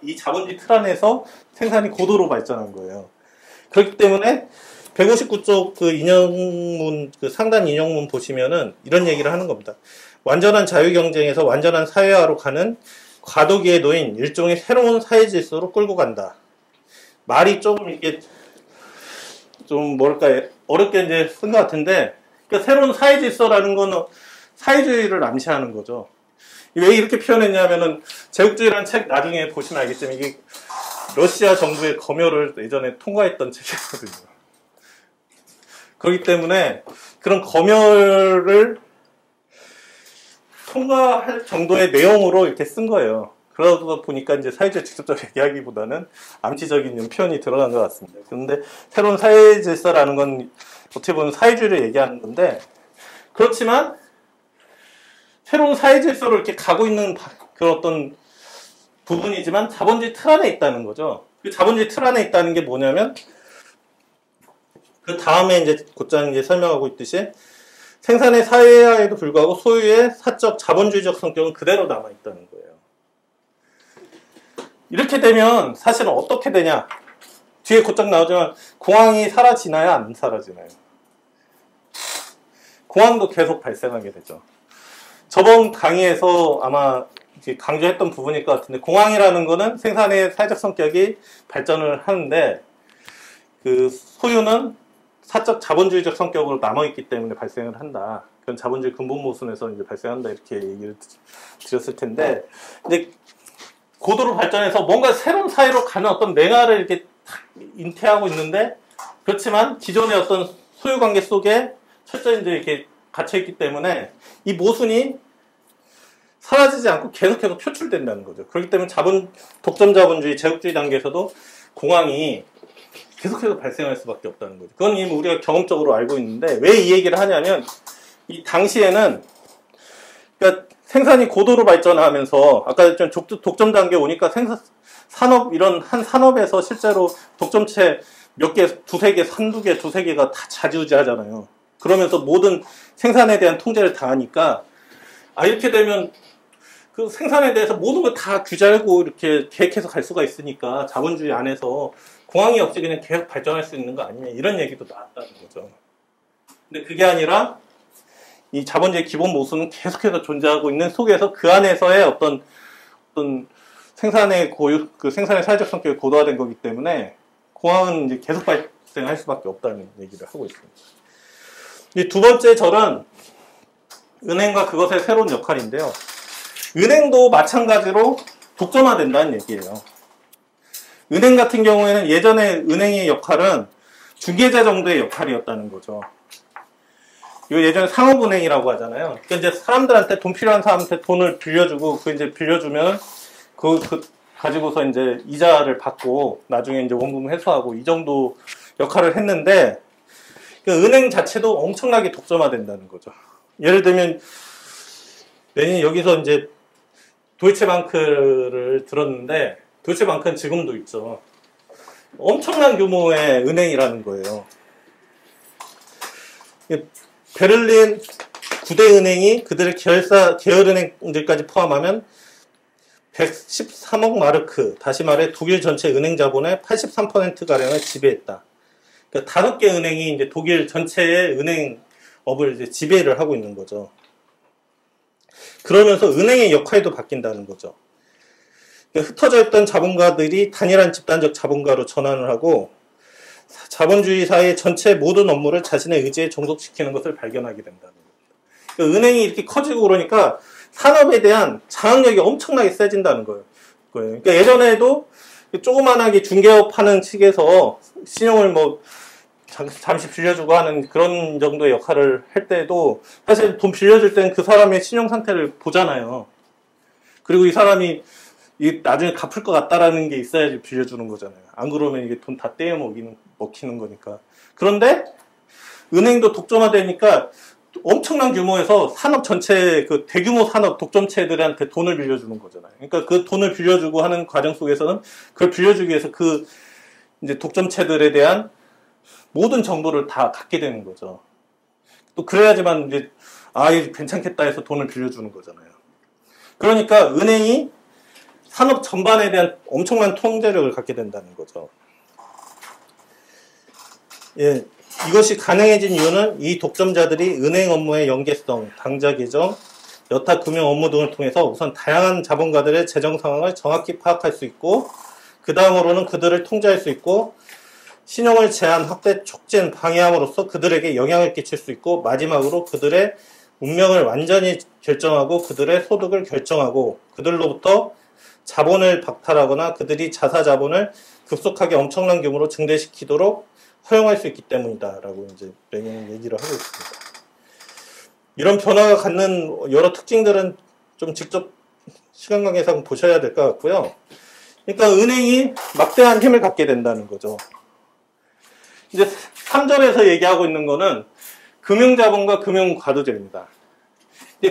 [SPEAKER 1] 이 자본주의 틀 안에서 생산이 고도로 발전한 거예요. 그렇기 때문에 159쪽 그 인용문, 그 상단 인용문 보시면은 이런 얘기를 하는 겁니다. 완전한 자유경쟁에서 완전한 사회화로 가는 과도기에 놓인 일종의 새로운 사회 질서로 끌고 간다. 말이 조금 이게 좀 뭐랄까 어렵게 이제 쓴 것 같은데, 그러니까 새로운 사회 질서라는 거는 사회주의를 암시하는 거죠. 왜 이렇게 표현했냐면은 제국주의라는 책 나중에 보시면 알겠지만 이게 러시아 정부의 검열을 예전에 통과했던 책이거든요. 그렇기 때문에 그런 검열을 통과할 정도의 내용으로 이렇게 쓴 거예요. 그러다 보니까 이제 사회주의 직접적으로 얘기하기보다는 암시적인 표현이 들어간 것 같습니다. 그런데 새로운 사회 질서라는 건 어떻게 보면 사회주의를 얘기하는 건데, 그렇지만 새로운 사회 질서로 이렇게 가고 있는 그런 어떤 부분이지만 자본주의 틀 안에 있다는 거죠. 그 자본주의 틀 안에 있다는 게 뭐냐면, 그 다음에 이제 곧장 이제 설명하고 있듯이 생산의 사회화에도 불구하고 소유의 사적 자본주의적 성격은 그대로 남아 있다는 거예요. 이렇게 되면 사실은 어떻게 되냐? 뒤에 곧장 나오지만 공황이 사라지나요? 안 사라지나요? 공황도 계속 발생하게 되죠. 저번 강의에서 아마 이제 강조했던 부분일 것 같은데, 공황이라는 거는 생산의 사회적 성격이 발전을 하는데 그 소유는 사적 자본주의적 성격으로 남아있기 때문에 발생을 한다. 그건 자본주의 근본 모순에서 이제 발생한다. 이렇게 얘기를 드렸을 텐데, 이제 고도로 발전해서 뭔가 새로운 사회로 가는 어떤 맹아를 이렇게 탁 잉태하고 있는데, 그렇지만 기존의 어떤 소유 관계 속에 철저히 이제 이렇게 갇혀있기 때문에 이 모순이 사라지지 않고 계속해서 표출된다는 거죠. 그렇기 때문에 독점 자본주의, 제국주의 단계에서도 공황이 계속해서 발생할 수밖에 없다는 거죠. 그건 이미 우리가 경험적으로 알고 있는데, 왜 이 얘기를 하냐면, 이 당시에는, 그러니까 생산이 고도로 발전하면서, 아까 했던 독점 단계에 오니까 산업, 이런 한 산업에서 실제로 독점체 몇 개, 두세 개, 한두 개, 두세 개가 다 좌지우지 하잖아요. 그러면서 모든 생산에 대한 통제를 다 하니까, 이렇게 되면 그 생산에 대해서 모든 걸 다 규제하고 이렇게 계획해서 갈 수가 있으니까 자본주의 안에서 공황이 없이 그냥 계속 발전할 수 있는 거 아니냐, 이런 얘기도 나왔다는 거죠. 근데 그게 아니라 이 자본주의 기본 모순은 계속해서 존재하고 있는 속에서 그 안에서의 어떤 생산의 생산의 사회적 성격이 고도화된 거기 때문에 공황은 이제 계속 발생할 수밖에 없다는 얘기를 하고 있습니다. 이 두 번째 절은 은행과 그것의 새로운 역할인데요. 은행도 마찬가지로 독점화된다는 얘기예요. 은행 같은 경우에는 예전에 은행의 역할은 중개자 정도의 역할이었다는 거죠. 이거 예전에 상업은행이라고 하잖아요. 그러니까 이제 사람들한테 돈 필요한 사람한테 돈을 빌려주고, 그 이제 빌려주면 그 가지고서 이제 이자를 받고 나중에 이제 원금 회수하고, 이 정도 역할을 했는데, 그러니까 은행 자체도 엄청나게 독점화된다는 거죠. 예를 들면 레닌이 여기서 이제 도이체방크를 들었는데, 도이체방크는 지금도 있죠. 엄청난 규모의 은행이라는 거예요. 베를린 9대 은행이 그들의 계열은행들까지 포함하면 113억 마르크, 다시 말해 독일 전체 은행 자본의 83%가량을 지배했다. 그러니까 5개 은행이 이제 독일 전체의 은행업을 이제 지배를 하고 있는 거죠. 그러면서 은행의 역할도 바뀐다는 거죠. 그러니까 흩어져 있던 자본가들이 단일한 집단적 자본가로 전환을 하고, 자본주의 사회의 전체 모든 업무를 자신의 의지에 종속시키는 것을 발견하게 된다는 겁니다. 그러니까 은행이 이렇게 커지고 그러니까 산업에 대한 장악력이 엄청나게 세진다는 거예요. 그러니까 예전에도 조그만하게 중개업 하는 측에서 신용을 뭐 잠시 빌려주고 하는 그런 정도의 역할을 할 때도 사실 돈 빌려줄 때는 그 사람의 신용 상태를 보잖아요. 그리고 이 사람이 나중에 갚을 것 같다라는 게 있어야지 빌려주는 거잖아요. 안 그러면 이게 돈 다 떼어 먹히는 거니까. 그런데 은행도 독점화되니까 엄청난 규모에서 산업 전체 그 대규모 산업 독점체들한테 돈을 빌려주는 거잖아요. 그러니까 그 돈을 빌려주고 하는 과정 속에서는 그걸 빌려주기 위해서 그 이제 독점체들에 대한 모든 정보를 다 갖게 되는 거죠. 또 그래야지만 이제 이게 괜찮겠다 해서 돈을 빌려주는 거잖아요. 그러니까 은행이 산업 전반에 대한 엄청난 통제력을 갖게 된다는 거죠. 예, 이것이 가능해진 이유는 이 독점자들이 은행 업무의 연계성, 당좌 계정, 여타 금융 업무 등을 통해서 우선 다양한 자본가들의 재정 상황을 정확히 파악할 수 있고, 그 다음으로는 그들을 통제할 수 있고, 신용을 제한, 확대, 촉진, 방해함으로써 그들에게 영향을 끼칠 수 있고, 마지막으로 그들의 운명을 완전히 결정하고 그들의 소득을 결정하고 그들로부터 자본을 박탈하거나 그들이 자사 자본을 급속하게 엄청난 규모로 증대시키도록 허용할 수 있기 때문이다 라고 이제 레닌은 얘기를 하고 있습니다. 이런 변화가 갖는 여러 특징들은 좀 직접 시간 관계상 보셔야 될 것 같고요. 그러니까 은행이 막대한 힘을 갖게 된다는 거죠. 이제 3절에서 얘기하고 있는 거는 금융자본과 금융과도제입니다.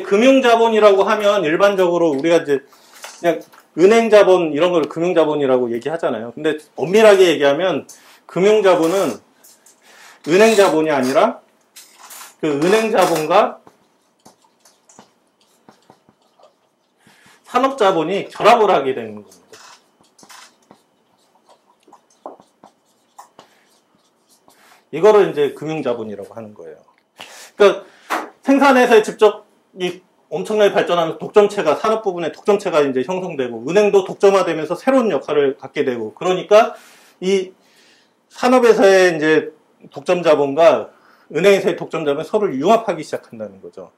[SPEAKER 1] 금융자본이라고 하면 일반적으로 우리가 이제 그냥 은행자본 이런 걸 금융자본이라고 얘기하잖아요. 근데 엄밀하게 얘기하면 금융자본은 은행자본이 아니라 그 은행자본과 산업자본이 결합을 하게 되는 겁니다. 이거를 이제 금융자본이라고 하는 거예요. 그러니까 생산에서 직접 이 엄청나게 발전하는 독점체가, 산업 부분의 독점체가 이제 형성되고, 은행도 독점화되면서 새로운 역할을 갖게 되고, 그러니까 이 산업에서의 이제 독점자본과 은행에서의 독점자본이 서로를 융합하기 시작한다는 거죠.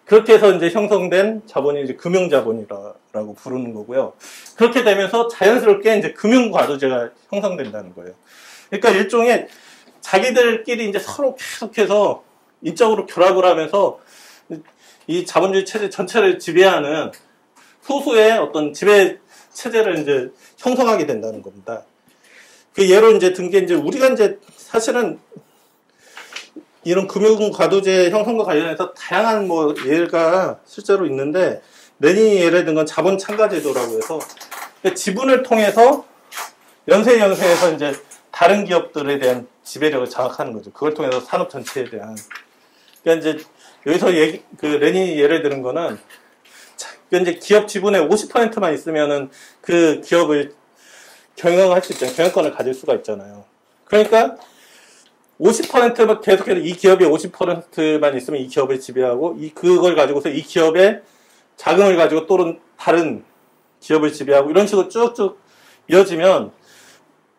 [SPEAKER 1] 그렇게 해서 이제 형성된 자본이 이제 금융자본이라고 부르는 거고요. 그렇게 되면서 자연스럽게 이제 금융과도제가 형성된다는 거예요. 그러니까 일종의 자기들끼리 이제 서로 계속해서 인적으로 결합을 하면서 이 자본주의 체제 전체를 지배하는 소수의 어떤 지배 체제를 이제 형성하게 된다는 겁니다. 그 예로 이제 든 게 이제 우리가 이제 사실은 이런 금융과도제 형성과 관련해서 다양한 뭐 예가 실제로 있는데, 레닌이 예를 든 건 자본 참가제도라고 해서 지분을 통해서 연쇄해서 이제 다른 기업들에 대한 지배력을 장악하는 거죠. 그걸 통해서 산업 전체에 대한. 그러니까 이제 여기서 그 레닌이 예를 드는 거는, 이제 기업 지분의 50%만 있으면은 그 기업을 경영할 수 있잖아요. 경영권을 가질 수가 있잖아요. 그러니까 50%만 계속해서 이 기업이 50%만 있으면 이 기업을 지배하고, 그걸 가지고서 이 기업의 자금을 가지고 또 다른 기업을 지배하고, 이런 식으로 쭉쭉 이어지면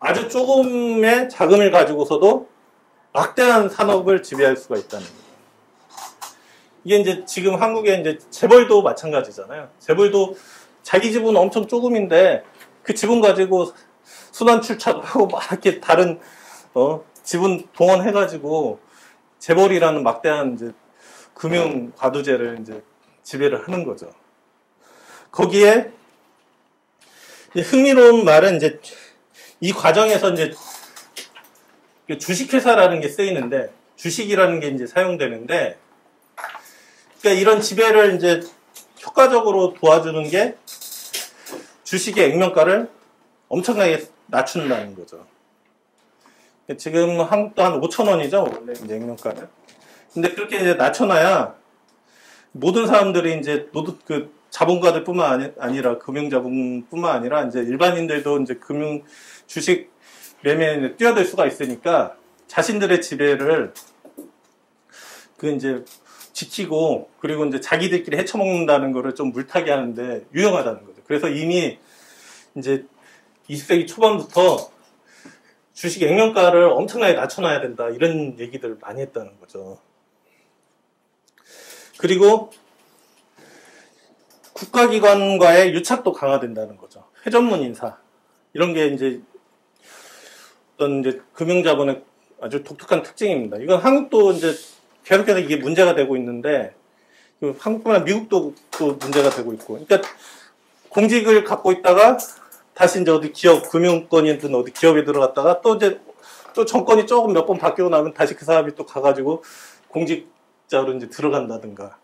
[SPEAKER 1] 아주 조금의 자금을 가지고서도 막대한 산업을 지배할 수가 있다는 거예요. 이게 이제 지금 한국의 이제 재벌도 마찬가지잖아요. 재벌도 자기 지분은 엄청 조금인데 그 지분 가지고 순환 출자도 하고 막 이렇게 다른 지분 동원해가지고 재벌이라는 막대한 이제 금융 과도제를 이제 지배를 하는 거죠. 거기에 흥미로운 말은 이제 이 과정에서 이제 주식회사라는 게 쓰이는데, 주식이라는 게 이제 사용되는데, 그러니까 이런 지배를 이제 효과적으로 도와주는 게 주식의 액면가를 엄청나게 낮춘다는 거죠. 지금 한국도 한 5,000원이죠, 원래 이제 액면가는. 근데 그렇게 이제 낮춰놔야 모든 사람들이 이제 모든 그 자본가들뿐만 아니라 금융자본뿐만 아니라 이제 일반인들도 이제 주식 매매에 뛰어들 수가 있으니까 자신들의 지배를 이제 지키고, 그리고 이제 자기들끼리 헤쳐먹는다는 거를 좀 물타기 하는데 유용하다는 거죠. 그래서 이미 이제 20세기 초반부터 주식 액면가를 엄청나게 낮춰놔야 된다, 이런 얘기들을 많이 했다는 거죠. 그리고 국가기관과의 유착도 강화된다는 거죠. 회전문 인사. 이런 게 이제 어떤 이제 금융자본의 아주 독특한 특징입니다. 이건 한국도 이제 계속해서 이게 문제가 되고 있는데, 한국뿐만 아니라 미국도 또 문제가 되고 있고. 그러니까 공직을 갖고 있다가 다시 이제 어디 기업, 금융권이든 어디 기업에 들어갔다가 또 이제 또 정권이 조금 몇 번 바뀌고 나면 다시 그 사람이 또 가가지고 공직자로 이제 들어간다든가.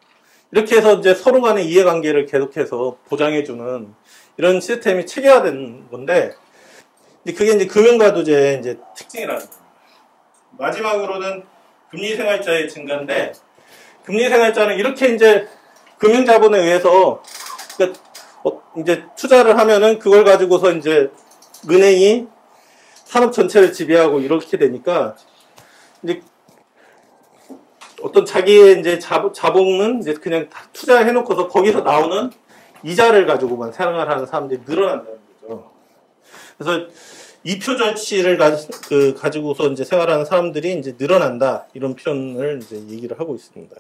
[SPEAKER 1] 이렇게 해서 이제 서로 간의 이해관계를 계속해서 보장해주는 이런 시스템이 체계화된 건데, 그게 이제 금융가도제의 이제 특징이라는 겁니다. 마지막으로는 금리생활자의 증가인데, 금리생활자는 이렇게 이제 금융자본에 의해서 그러니까 이제 투자를 하면은 그걸 가지고서 이제 은행이 산업 전체를 지배하고 이렇게 되니까 이제 어떤 자기의 이제 자본은 이제 그냥 다 투자해놓고서 거기서 나오는 이자를 가지고만 생활을 하는 사람들이 늘어난다는 거죠. 그래서 이표 절치를 가지고서 이제 생활하는 사람들이 이제 늘어난다. 이런 표현을 이제 얘기를 하고 있습니다.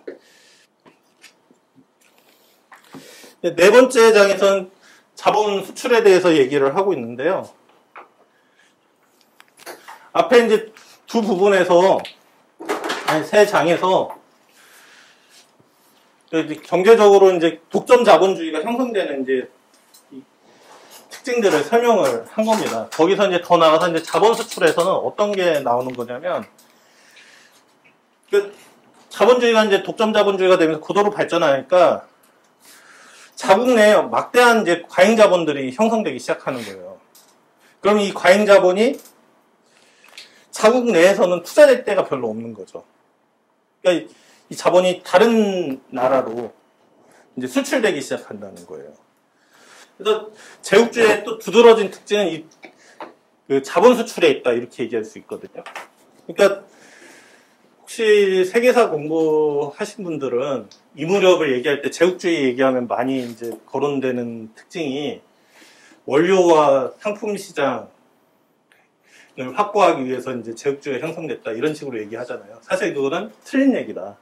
[SPEAKER 1] 네 번째 장에서는 자본 수출에 대해서 얘기를 하고 있는데요. 앞에 이제 두 부분에서, 아니, 세 장에서 경제적으로 이제 독점 자본주의가 형성되는 이제 특징들을 설명을 한 겁니다. 거기서 이제 더 나가서 이제 자본 수출에서는 어떤 게 나오는 거냐면, 자본주의가 이제 독점 자본주의가 되면서 고도로 발전하니까 자국 내에 막대한 이제 과잉 자본들이 형성되기 시작하는 거예요. 그럼 이 과잉 자본이 자국 내에서는 투자될 데가 별로 없는 거죠. 그러니까 이 자본이 다른 나라로 이제 수출되기 시작한다는 거예요. 그래서 제국주의의 또 두드러진 특징은 그 자본 수출에 있다, 이렇게 얘기할 수 있거든요. 그러니까 혹시 세계사 공부하신 분들은 이 무렵을 얘기할 때 제국주의 얘기하면 많이 이제 거론되는 특징이 원료와 상품 시장을 확보하기 위해서 이제 제국주의가 형성됐다, 이런 식으로 얘기하잖아요. 사실 그거는 틀린 얘기다.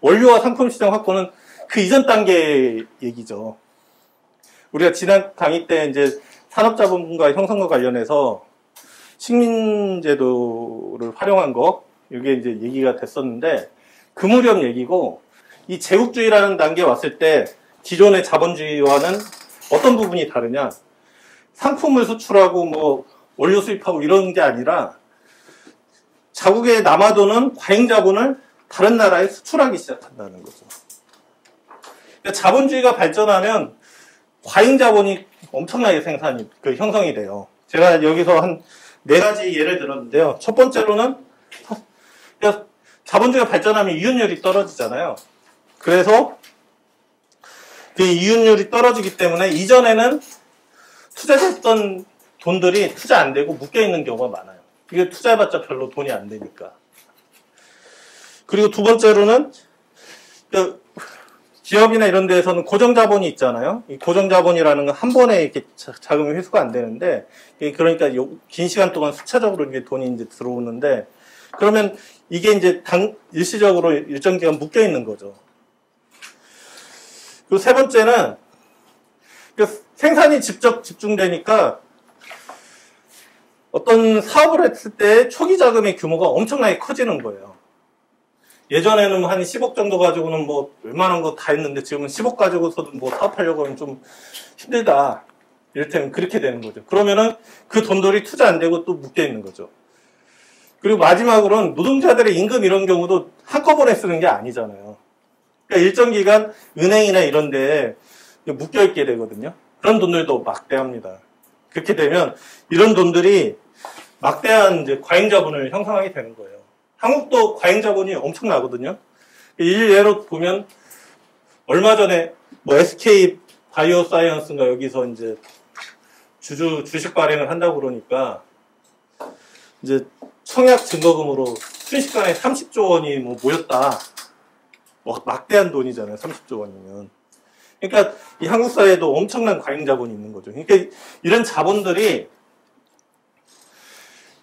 [SPEAKER 1] 원료와 상품 시장 확보는 그 이전 단계의 얘기죠. 우리가 지난 강의 때 이제 산업자본과 형성과 관련해서 식민제도를 활용한 거, 이게 이제 얘기가 됐었는데, 그 무렵 얘기고, 이 제국주의라는 단계에 왔을 때 기존의 자본주의와는 어떤 부분이 다르냐? 상품을 수출하고 뭐 원료 수입하고 이런 게 아니라 자국에 남아도는 과잉 자본을 다른 나라에 수출하기 시작한다는 거죠. 그러니까 자본주의가 발전하면 과잉 자본이 엄청나게 형성이 돼요. 제가 여기서 한 4가지 예를 들었는데요. 첫 번째로는 자본주의가 발전하면 이윤율이 떨어지잖아요. 그래서 그 이윤율이 떨어지기 때문에 이전에는 투자했던 돈들이 투자 안 되고 묶여있는 경우가 많아요. 이게 투자해봤자 별로 돈이 안 되니까. 그리고 두 번째로는 기업이나 이런 데에서는 고정자본이 있잖아요. 이 고정자본이라는 건 한 번에 이렇게 자금이 회수가 안 되는데, 그러니까 긴 시간 동안 수차적으로 이게 돈이 이제 들어오는데, 그러면 이게 이제 일시적으로 일정 기간 묶여 있는 거죠. 그리고 세 번째는 생산이 직접 집중되니까 어떤 사업을 했을 때 초기 자금의 규모가 엄청나게 커지는 거예요. 예전에는 한 10억 정도 가지고는 뭐 웬만한 거 다 했는데 지금은 10억 가지고서도 뭐 사업하려고 하면 좀 힘들다. 이를테면 그렇게 되는 거죠. 그러면은 그 돈들이 투자 안 되고 또 묶여 있는 거죠. 그리고 마지막으로는 노동자들의 임금 이런 경우도 한꺼번에 쓰는 게 아니잖아요. 그러니까 일정 기간 은행이나 이런 데에 묶여 있게 되거든요. 그런 돈들도 막대합니다. 그렇게 되면 이런 돈들이 막대한 이제 과잉 자본을 형성하게 되는 거예요. 한국도 과잉 자본이 엄청나거든요. 일례로 보면 얼마 전에 뭐 SK 바이오사이언스인가 여기서 이제 주식 발행을 한다고 그러니까 이제 청약 증거금으로 순식간에 30조 원이 뭐 모였다. 막대한 돈이잖아요. 30조 원이면. 그러니까 이 한국 사회에도 엄청난 과잉 자본이 있는 거죠. 그러니까 이런 자본들이,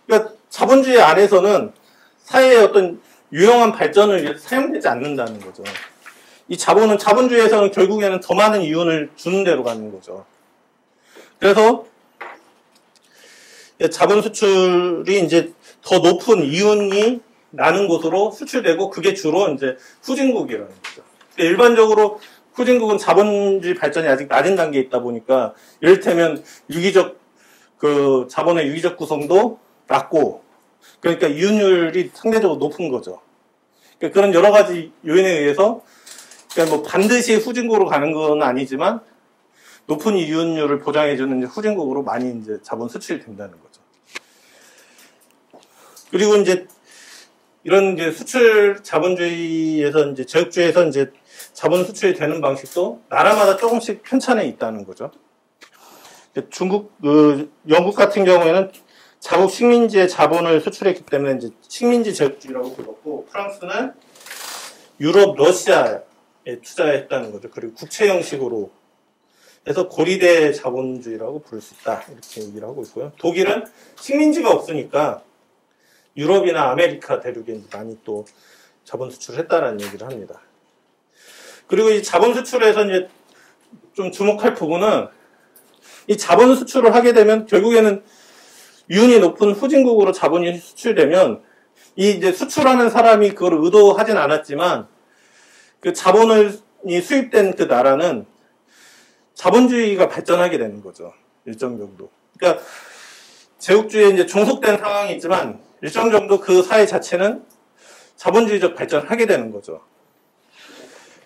[SPEAKER 1] 그러니까 자본주의 안에서는 사회의 어떤 유용한 발전을 위해서 사용되지 않는다는 거죠. 이 자본은 자본주의에서는 결국에는 더 많은 이윤을 주는 대로 가는 거죠. 그래서 자본 수출이 이제 더 높은 이윤이 나는 곳으로 수출되고 그게 주로 이제 후진국이라는 거죠. 그러니까 일반적으로 후진국은 자본주의 발전이 아직 낮은 단계에 있다 보니까 이를테면 유기적 그 자본의 유기적 구성도 낮고 그러니까 이윤율이 상대적으로 높은 거죠. 그러니까 그런 여러 가지 요인에 의해서 그러니까 뭐 반드시 후진국으로 가는 건 아니지만 높은 이윤율을 보장해주는 후진국으로 많이 이제 자본 수출이 된다는 거죠. 그리고 이제 이런 이제 수출 자본주의에서 이제 제국주의에서 이제 자본 수출이 되는 방식도 나라마다 조금씩 편차는 있다는 거죠. 중국, 영국 같은 경우에는 자국 식민지의 자본을 수출했기 때문에 이제 식민지 제국주의라고 불렀고, 프랑스는 유럽, 러시아에 투자했다는 거죠. 그리고 국채 형식으로 해서 고리대 자본주의라고 부를 수 있다. 이렇게 얘기를 하고 있고요. 독일은 식민지가 없으니까 유럽이나 아메리카 대륙에 많이 또 자본 수출을 했다라는 얘기를 합니다. 그리고 이 자본 수출에서 이제 좀 주목할 부분은 이 자본 수출을 하게 되면 결국에는 이윤이 높은 후진국으로 자본이 수출되면 이 이제 수출하는 사람이 그걸 의도하진 않았지만 그 자본이 수입된 그 나라는 자본주의가 발전하게 되는 거죠. 일정 정도. 그러니까 제국주의에 이제 종속된 상황이 있지만 일정 정도 그 사회 자체는 자본주의적 발전을 하게 되는 거죠.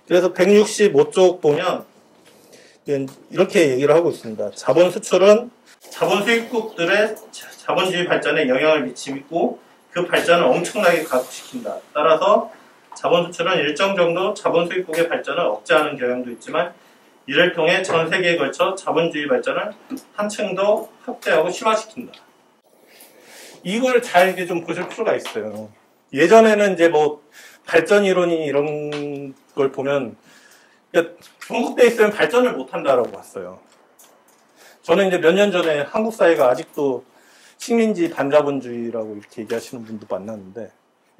[SPEAKER 1] 그래서 165쪽 보면 이렇게 얘기를 하고 있습니다. 자본 수출은 자본 수입국들의 자본주의 발전에 영향을 미치고 그 발전을 엄청나게 가속시킨다. 따라서 자본 수출은 일정 정도 자본 수입국의 발전을 억제하는 경향도 있지만 이를 통해 전 세계에 걸쳐 자본주의 발전을 한층 더 확대하고 심화시킨다. 이걸 잘 이제 좀 보실 필요가 있어요. 예전에는 이제 뭐 발전 이론이 이런 걸 보면 그러니까 중국돼 있으면 발전을 못 한다라고 봤어요. 저는 이제 몇 년 전에 한국 사회가 아직도 식민지 반자본주의라고 이렇게 얘기하시는 분도 만났는데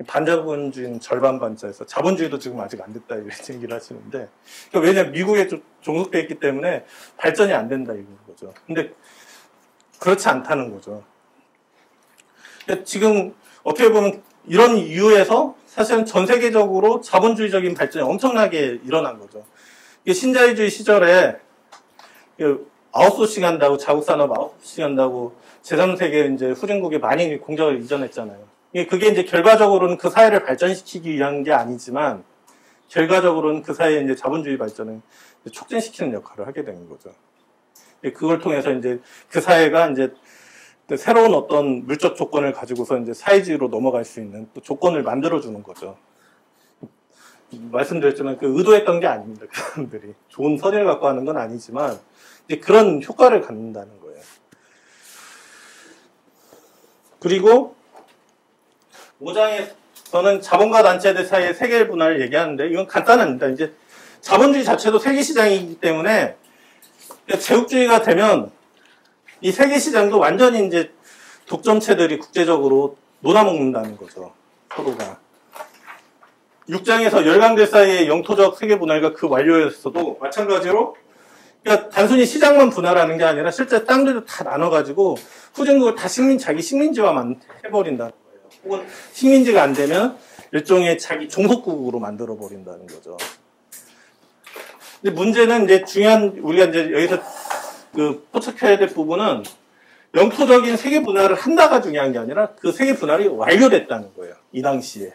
[SPEAKER 1] 반자본주의는 절반 반자에서 자본주의도 지금 아직 안 됐다 이런 얘기를 하시는데 그러니까 왜냐면 미국에 좀 종속돼 있기 때문에 발전이 안 된다 이런 거죠. 근데 그렇지 않다는 거죠. 그러니까 지금 어떻게 보면 이런 이유에서 사실은 전 세계적으로 자본주의적인 발전이 엄청나게 일어난 거죠. 이게 신자유주의 시절에 아웃소싱 한다고 자국산업 아웃소싱 한다고 제3세계 이제 후진국에 많이 공장을 이전했잖아요. 그게 이제 결과적으로는 그 사회를 발전시키기 위한 게 아니지만 결과적으로는 그 사회의 이제 자본주의 발전을 촉진시키는 역할을 하게 되는 거죠. 그걸 통해서 이제 그 사회가 이제 새로운 어떤 물적 조건을 가지고서 이제 사회주의로 넘어갈 수 있는 또 조건을 만들어주는 거죠. 말씀드렸지만 그 의도했던 게 아닙니다. 그 사람들이. 좋은 선의를 갖고 하는 건 아니지만 이제 그런 효과를 갖는다는 거예요. 그리고 5장에서는 자본가 단체들 사이의 세계 분할을 얘기하는데 이건 간단합니다. 이제 자본주의 자체도 세계 시장이기 때문에 제국주의가 되면 이 세계 시장도 완전히 이제 독점체들이 국제적으로 놀아먹는다는 거죠. 서로가. 6장에서 열강들 사이의 영토적 세계 분할과 그 완료에서도 마찬가지로 그러니까 단순히 시장만 분할하는 게 아니라 실제 땅들도 다 나눠가지고 후진국을 다 자기 식민지화만 해버린다는 거예요. 혹은 식민지가 안 되면 일종의 자기 종속국으로 만들어버린다는 거죠. 근데 문제는 이제 중요한 우리가 이제 여기서 그 포착해야 될 부분은 영토적인 세계 분할을 한다가 중요한 게 아니라 그 세계 분할이 완료됐다는 거예요. 이 당시에.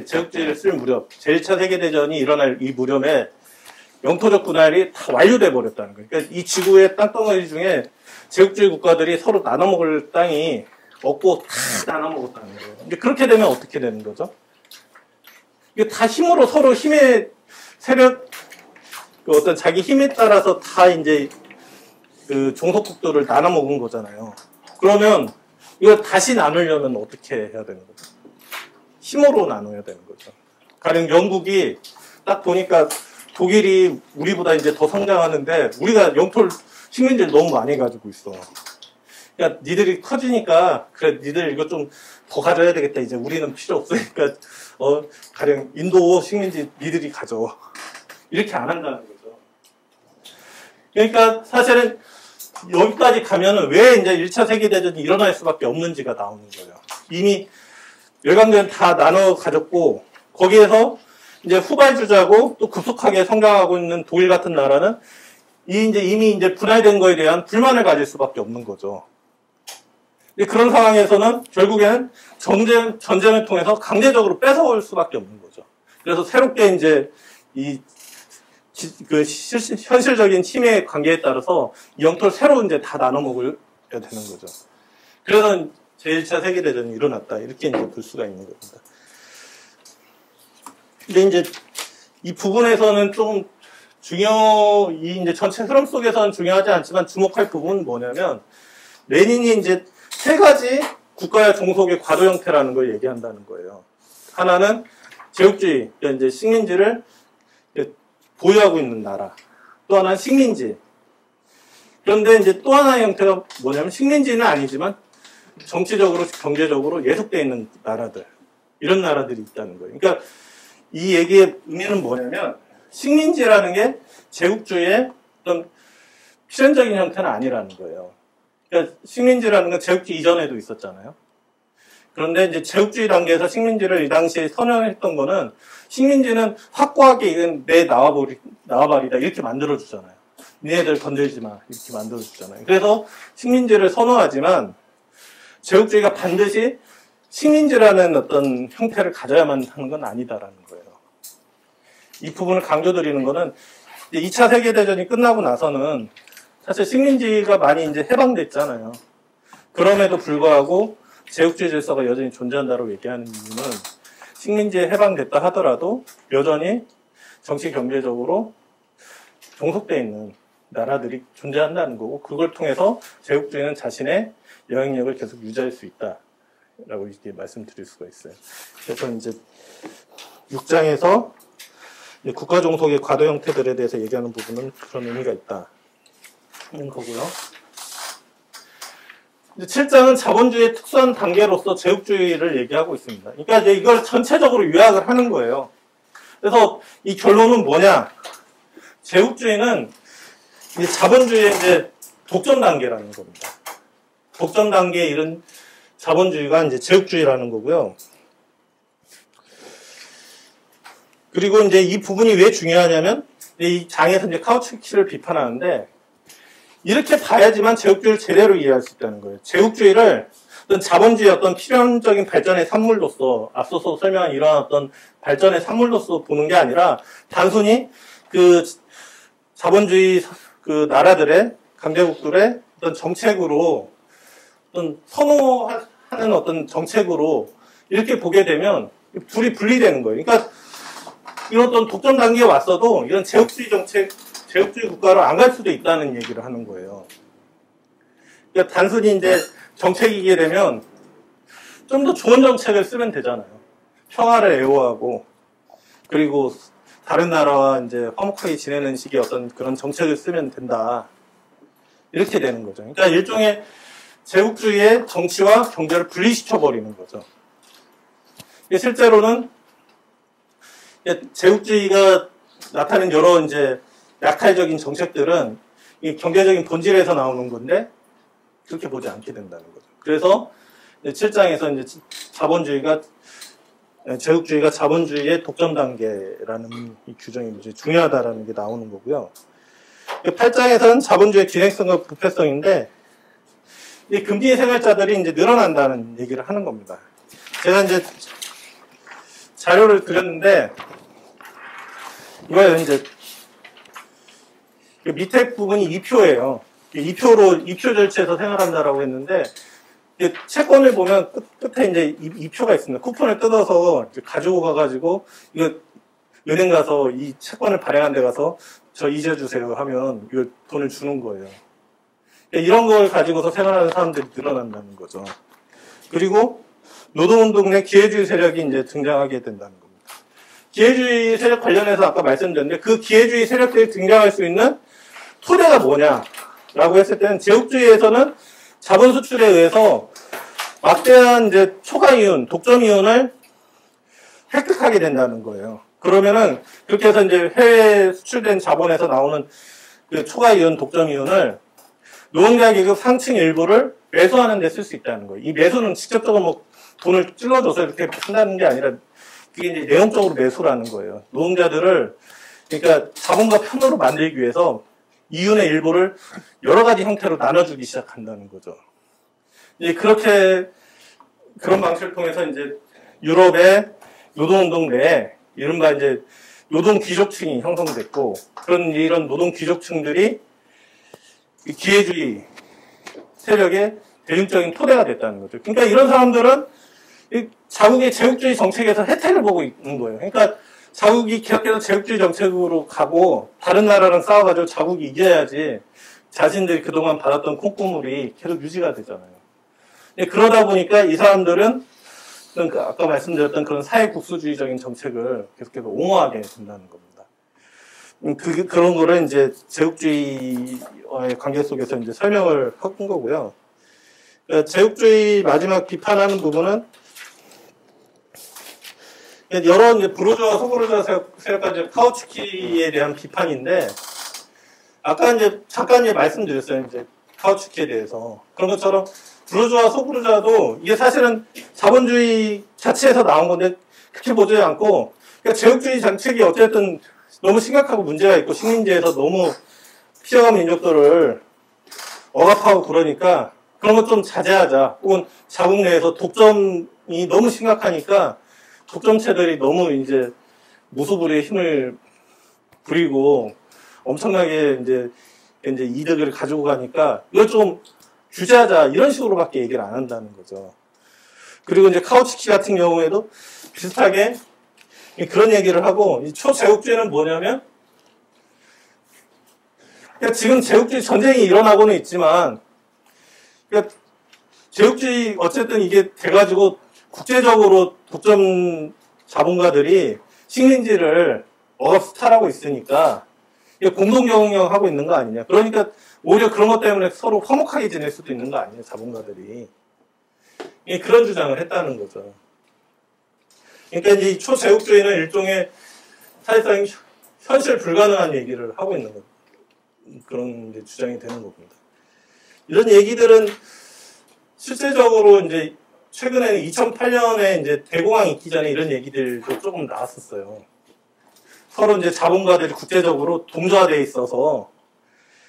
[SPEAKER 1] 제국주의를 쓸 무렵, 제1차 세계대전이 일어날 이 무렵에 영토적 분할이 다 완료돼 버렸다는 거예요. 그러니까 이 지구의 땅덩어리 중에 제국주의 국가들이 서로 나눠먹을 땅이 없고 다 나눠먹었다는 거예요. 근데 그렇게 되면 어떻게 되는 거죠? 이게 다 힘으로 서로 힘의 세력, 그 어떤 자기 힘에 따라서 다 이제 그 종속국들을 나눠먹은 거잖아요. 그러면 이걸 다시 나누려면 어떻게 해야 되는 거죠? 힘으로 나눠야 되는 거죠. 가령 영국이 딱 보니까 독일이 우리보다 이제 더 성장하는데 우리가 영토를 식민지를 너무 많이 가지고 있어. 그러니까 니들이 커지니까 그래 니들 이거 좀 더 가져야 되겠다. 이제 우리는 필요 없으니까 가령 인도 식민지 니들이 가져. 이렇게 안 한다는 거죠. 그러니까 사실은 여기까지 가면은 왜 이제 1차 세계대전이 일어날 수밖에 없는지가 나오는 거예요. 이미 열강대는 다 나눠 가졌고, 거기에서 이제 후발주자고 또 급속하게 성장하고 있는 독일 같은 나라는 이미 분할된 거에 대한 불만을 가질 수밖에 없는 거죠. 그런 상황에서는 결국에는 전쟁을 통해서 강제적으로 뺏어올 수밖에 없는 거죠. 그래서 새롭게 이제 현실적인 침해 관계에 따라서 이 영토를 새로 이제 다 나눠 먹어야 되는 거죠. 그래서 제1차 세계대전이 일어났다. 이렇게 이제 볼 수가 있는 겁니다. 근데 이제 이 부분에서는 좀 이제 전체 흐름 속에서는 중요하지 않지만 주목할 부분은 뭐냐면, 레닌이 이제 세 가지 국가의 종속의 과도 형태라는 걸 얘기한다는 거예요. 하나는 제국주의, 그러니까 이제 식민지를 보유하고 있는 나라. 또 하나는 식민지. 그런데 이제 또 하나의 형태가 뭐냐면, 식민지는 아니지만 정치적으로, 경제적으로 예속되어 있는 나라들. 이런 나라들이 있다는 거예요. 그러니까 이 얘기의 의미는 뭐냐면, 식민지라는 게 제국주의의 어떤 필연적인 형태는 아니라는 거예요. 그러니까 식민지라는 건 제국주의 이전에도 있었잖아요. 그런데 이제 제국주의 단계에서 식민지를 이 당시에 선언했던 거는, 식민지는 확고하게 이건 내 나와버리다 이렇게 만들어주잖아요. 니네들 건들지 마 이렇게 만들어주잖아요. 그래서 식민지를 선호하지만 제국주의가 반드시 식민지라는 어떤 형태를 가져야만 하는 건 아니다라는 거예요. 이 부분을 강조드리는 거는 2차 세계대전이 끝나고 나서는 사실 식민지가 많이 이제 해방됐잖아요. 그럼에도 불구하고 제국주의 질서가 여전히 존재한다고 얘기하는 이유는, 식민지에 해방됐다 하더라도 여전히 정치 경제적으로 종속되어 있는 나라들이 존재한다는 거고, 그걸 통해서 제국주의는 자신의 영향력을 계속 유지할 수 있다라고 이렇게 말씀드릴 수가 있어요. 그래서 이제 6장에서 국가 종속의 과도 형태들에 대해서 얘기하는 부분은 그런 의미가 있다는 거고요. 7장은 자본주의의 특수한 단계로서 제국주의를 얘기하고 있습니다. 그러니까 이제 이걸 전체적으로 요약을 하는 거예요. 그래서 이 결론은 뭐냐? 제국주의는 이제 자본주의의 이제 독점 단계라는 겁니다. 독점 단계에 이른 자본주의가 이제 제국주의라는 거고요. 그리고 이제 이 부분이 왜 중요하냐면, 이 장에서 이제 카우츠키를 비판하는데, 이렇게 봐야지만 제국주의를 제대로 이해할 수 있다는 거예요. 제국주의를 어떤 자본주의의 어떤 필연적인 발전의 산물로서, 앞서서 설명한 이러한 어떤 발전의 산물로서 보는 게 아니라, 단순히 그 자본주의 그 나라들의, 강대국들의 어떤 정책으로, 어떤 선호하는 어떤 정책으로 이렇게 보게 되면 둘이 분리되는 거예요. 그러니까 이런 어떤 독점 단계에 왔어도 이런 제국주의 정책, 제국주의 국가로 안 갈 수도 있다는 얘기를 하는 거예요. 그러니까 단순히 이제 정책이게 되면 좀 더 좋은 정책을 쓰면 되잖아요. 평화를 애호하고, 그리고 다른 나라와 이제 화목하게 지내는 식의 어떤 그런 정책을 쓰면 된다. 이렇게 되는 거죠. 그러니까 일종의 제국주의의 정치와 경제를 분리시켜버리는 거죠. 실제로는 제국주의가 나타낸 여러 이제 약탈적인 정책들은 이 경제적인 본질에서 나오는 건데, 그렇게 보지 않게 된다는 거죠. 그래서 7장에서 이제 제국주의가 자본주의의 독점 단계라는 이 규정이 이제 중요하다라는 게 나오는 거고요. 8장에서는 자본주의의 기능성과 부패성인데, 이 금리 생활자들이 이제 늘어난다는 얘기를 하는 겁니다. 제가 이제 자료를 드렸는데, 이거예요. 이제 밑에 부분이 2표예요. 2표 절차에서 생활한다라고 했는데, 채권을 보면 끝에 이제 2표가 있습니다. 쿠폰을 뜯어서 가지고 가가지고, 이거 은행 가서 이 채권을 발행한 데 가서 저 잊어주세요 하면 이거 돈을 주는 거예요. 이런 걸 가지고서 생활하는 사람들이 늘어난다는 거죠. 그리고 노동운동 내 기회주의 세력이 이제 등장하게 된다는 겁니다. 기회주의 세력 관련해서 아까 말씀드렸는데, 그 기회주의 세력들이 등장할 수 있는 토대가 뭐냐라고 했을 때는, 제국주의에서는 자본 수출에 의해서 막대한 이제 초과 이윤, 독점 이윤을 획득하게 된다는 거예요.
[SPEAKER 3] 그러면은 그렇게 해서 이제 해외 수출된 자본에서 나오는 그 초과 이윤, 독점 이윤을 노동자 계급 상층 일부를 매수하는 데 쓸 수 있다는 거예요. 이 매수는 직접적으로 뭐 돈을 찔러줘서 이렇게 한다는 게 아니라 그게 이제 내용적으로 매수라는 거예요. 노동자들을 그러니까 자본가 편으로 만들기 위해서 이윤의 일부를 여러 가지 형태로 나눠주기 시작한다는 거죠. 이제 그렇게 그런 방식을 통해서 이제 유럽의 노동운동 내에 이른바 이제 노동 귀족층이 형성됐고 이런 노동 귀족층들이 기회주의 세력의 대중적인 토대가 됐다는 거죠. 그러니까 이런 사람들은 자국의 제국주의 정책에서 혜택을 보고 있는 거예요. 그러니까 자국이 계속해서 제국주의 정책으로 가고 다른 나라랑 싸워가지고 자국이 이겨야지 자신들이 그동안 받았던 콩고물이 계속 유지가 되잖아요. 그러다 보니까 이 사람들은 아까 말씀드렸던 그런 사회국수주의적인 정책을 계속해서 옹호하게 된다는 겁니다. 그런 거를 이제 제국주의와의 관계 속에서 이제 설명을 한 거고요. 그러니까 제국주의 마지막 비판하는 부분은 여러 이제 부르주아, 소부르주아 세력과 이제 카우츠키에 대한 비판인데, 아까 이제 잠깐 말씀드렸어요. 이제 카우츠키에 대해서. 그런 것처럼 부르주아, 소부르주아도 이게 사실은 자본주의 자체에서 나온 건데 그렇게 보지 않고, 그러니까 제국주의 정책이 어쨌든 너무 심각하고 문제가 있고 식민지에서 너무 피해간 민족들을 억압하고 그러니까 그런 것 좀 자제하자. 혹은 자국 내에서 독점이 너무 심각하니까 독점체들이 너무 이제 무소불위의 힘을 부리고 엄청나게 이제 이득을 가지고 가니까 이걸 좀 규제하자 이런 식으로밖에 얘기를 안 한다는 거죠. 그리고 이제 카우츠키 같은 경우에도 비슷하게 그런 얘기를 하고, 이 초제국주의는 뭐냐면, 그러니까 지금 제국주의 전쟁이 일어나고는 있지만, 그러니까 제국주의 어쨌든 이게 돼가지고 국제적으로 독점 자본가들이 식민지를 억압수탈하고 있으니까 공동 경영하고 있는 거 아니냐. 그러니까 오히려 그런 것 때문에 서로 화목하게 지낼 수도 있는 거 아니에요, 자본가들이. 그런 주장을 했다는 거죠. 그러니까 이제 초제국주의는 일종의 사실상 현실 불가능한 얘기를 하고 있는 거, 그런 이제 주장이 되는 겁니다. 이런 얘기들은 실제적으로 이제 최근에 2008년에 이제 대공황 있기 전에 이런 얘기들도 조금 나왔었어요. 서로 이제 자본가들이 국제적으로 동조화되어 있어서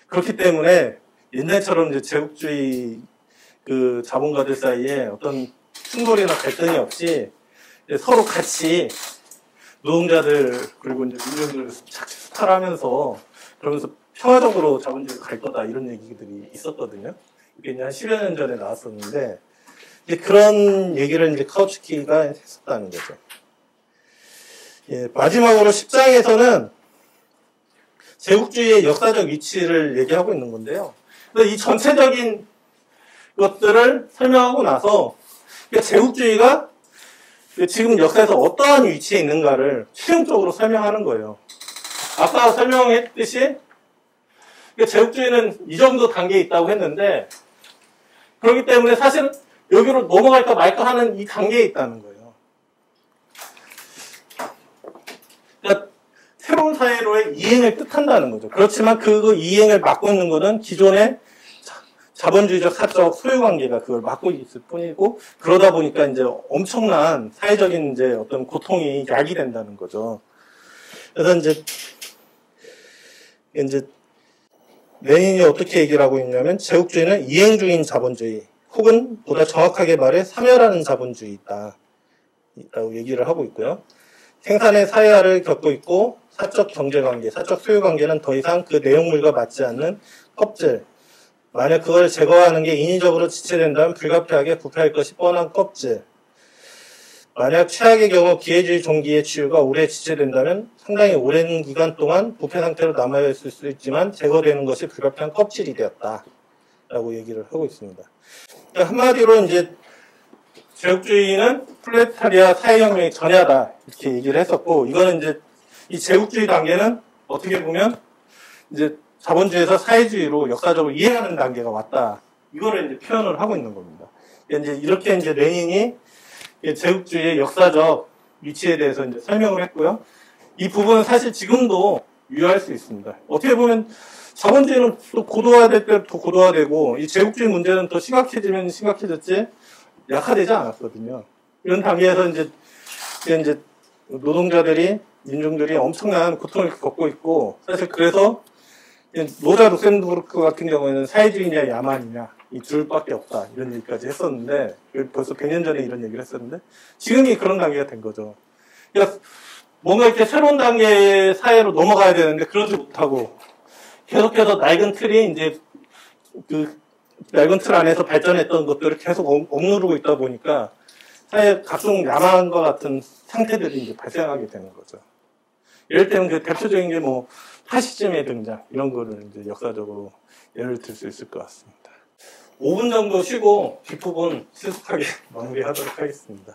[SPEAKER 3] 그렇기 때문에 옛날처럼 이제 제국주의 그 자본가들 사이에 어떤 충돌이나 갈등이 없이 서로 같이 노동자들 그리고 이제 민중들 수탈하면서 그러면서 평화적으로 자본주의가 갈 거다 이런 얘기들이 있었거든요. 이게 이제 한 10여 년 전에 나왔었는데 이제 그런 얘기를 이제 카우츠키가 했었다는 거죠. 예, 마지막으로 10장에서는 제국주의의 역사적 위치를 얘기하고 있는 건데요. 이 전체적인 것들을 설명하고 나서 제국주의가 지금 역사에서 어떠한 위치에 있는가를 실용적으로 설명하는 거예요. 아까 설명했듯이 제국주의는 이 정도 단계에 있다고 했는데 그렇기 때문에 사실 여기로 넘어갈까 말까 하는 이 단계에 있다는 거예요. 그러니까 새로운 사회로의 이행을 뜻한다는 거죠. 그렇지만 그 이행을 막고 있는 것은 기존의 자본주의적 사적 소유관계가 그걸 막고 있을 뿐이고 그러다 보니까 이제 엄청난 사회적인 이제 어떤 고통이 야기된다는 거죠. 그래서 이제 레닌이 어떻게 얘기를 하고 있냐면 제국주의는 이행 중인 자본주의 혹은 보다 정확하게 말해 사멸하는 자본주의다 라고 얘기를 하고 있고요. 생산의 사회화를 겪고 있고 사적 경제관계, 사적 소유관계는 더 이상 그 내용물과 맞지 않는 껍질, 만약 그걸 제거하는 게 인위적으로 지체된다면 불가피하게 부패할 것이 뻔한 껍질. 만약 최악의 경우 기회주의 종기의 치유가 오래 지체된다면 상당히 오랜 기간 동안 부패 상태로 남아있을 수 있지만 제거되는 것이 불가피한 껍질이 되었다. 라고 얘기를 하고 있습니다. 그러니까 한마디로 이제 제국주의는 프롤레타리아 사회혁명의 전야다. 이렇게 얘기를 했었고, 이거는 이제 이 제국주의 단계는 어떻게 보면 이제 자본주의에서 사회주의로 역사적으로 이해하는 단계가 왔다. 이거를 이제 표현을 하고 있는 겁니다. 이제 이렇게 이제 레닌이 제국주의의 역사적 위치에 대해서 이제 설명을 했고요. 이 부분은 사실 지금도 유효할 수 있습니다. 어떻게 보면 자본주의는 또 고도화될 때 더 고도화되고 이 제국주의 문제는 더 심각해지면 심각해졌지 약화되지 않았거든요. 이런 단계에서 이제 노동자들이 민중들이 엄청난 고통을 겪고 있고 사실 그래서 로자 룩셈부르크 같은 경우에는 사회주의냐 야만이냐 이 둘밖에 없다 이런 얘기까지 했었는데 벌써 100년 전에 이런 얘기를 했었는데 지금이 그런 단계가 된 거죠. 그러니까 뭔가 이렇게 새로운 단계의 사회로 넘어가야 되는데 그러지 못하고 계속해서 낡은 틀이 이제 그 낡은 틀 안에서 발전했던 것들을 계속 억누르고 있다 보니까 사회 각종 야만과 같은 상태들이 이제 발생하게 되는 거죠. 예를 들면 그 대표적인 게 뭐 파시즘의 등장 이런 거를 이제 역사적으로 예를 들 수 있을 것 같습니다. 5분 정도 쉬고 뒷부분 신속하게 마무리하도록 하겠습니다.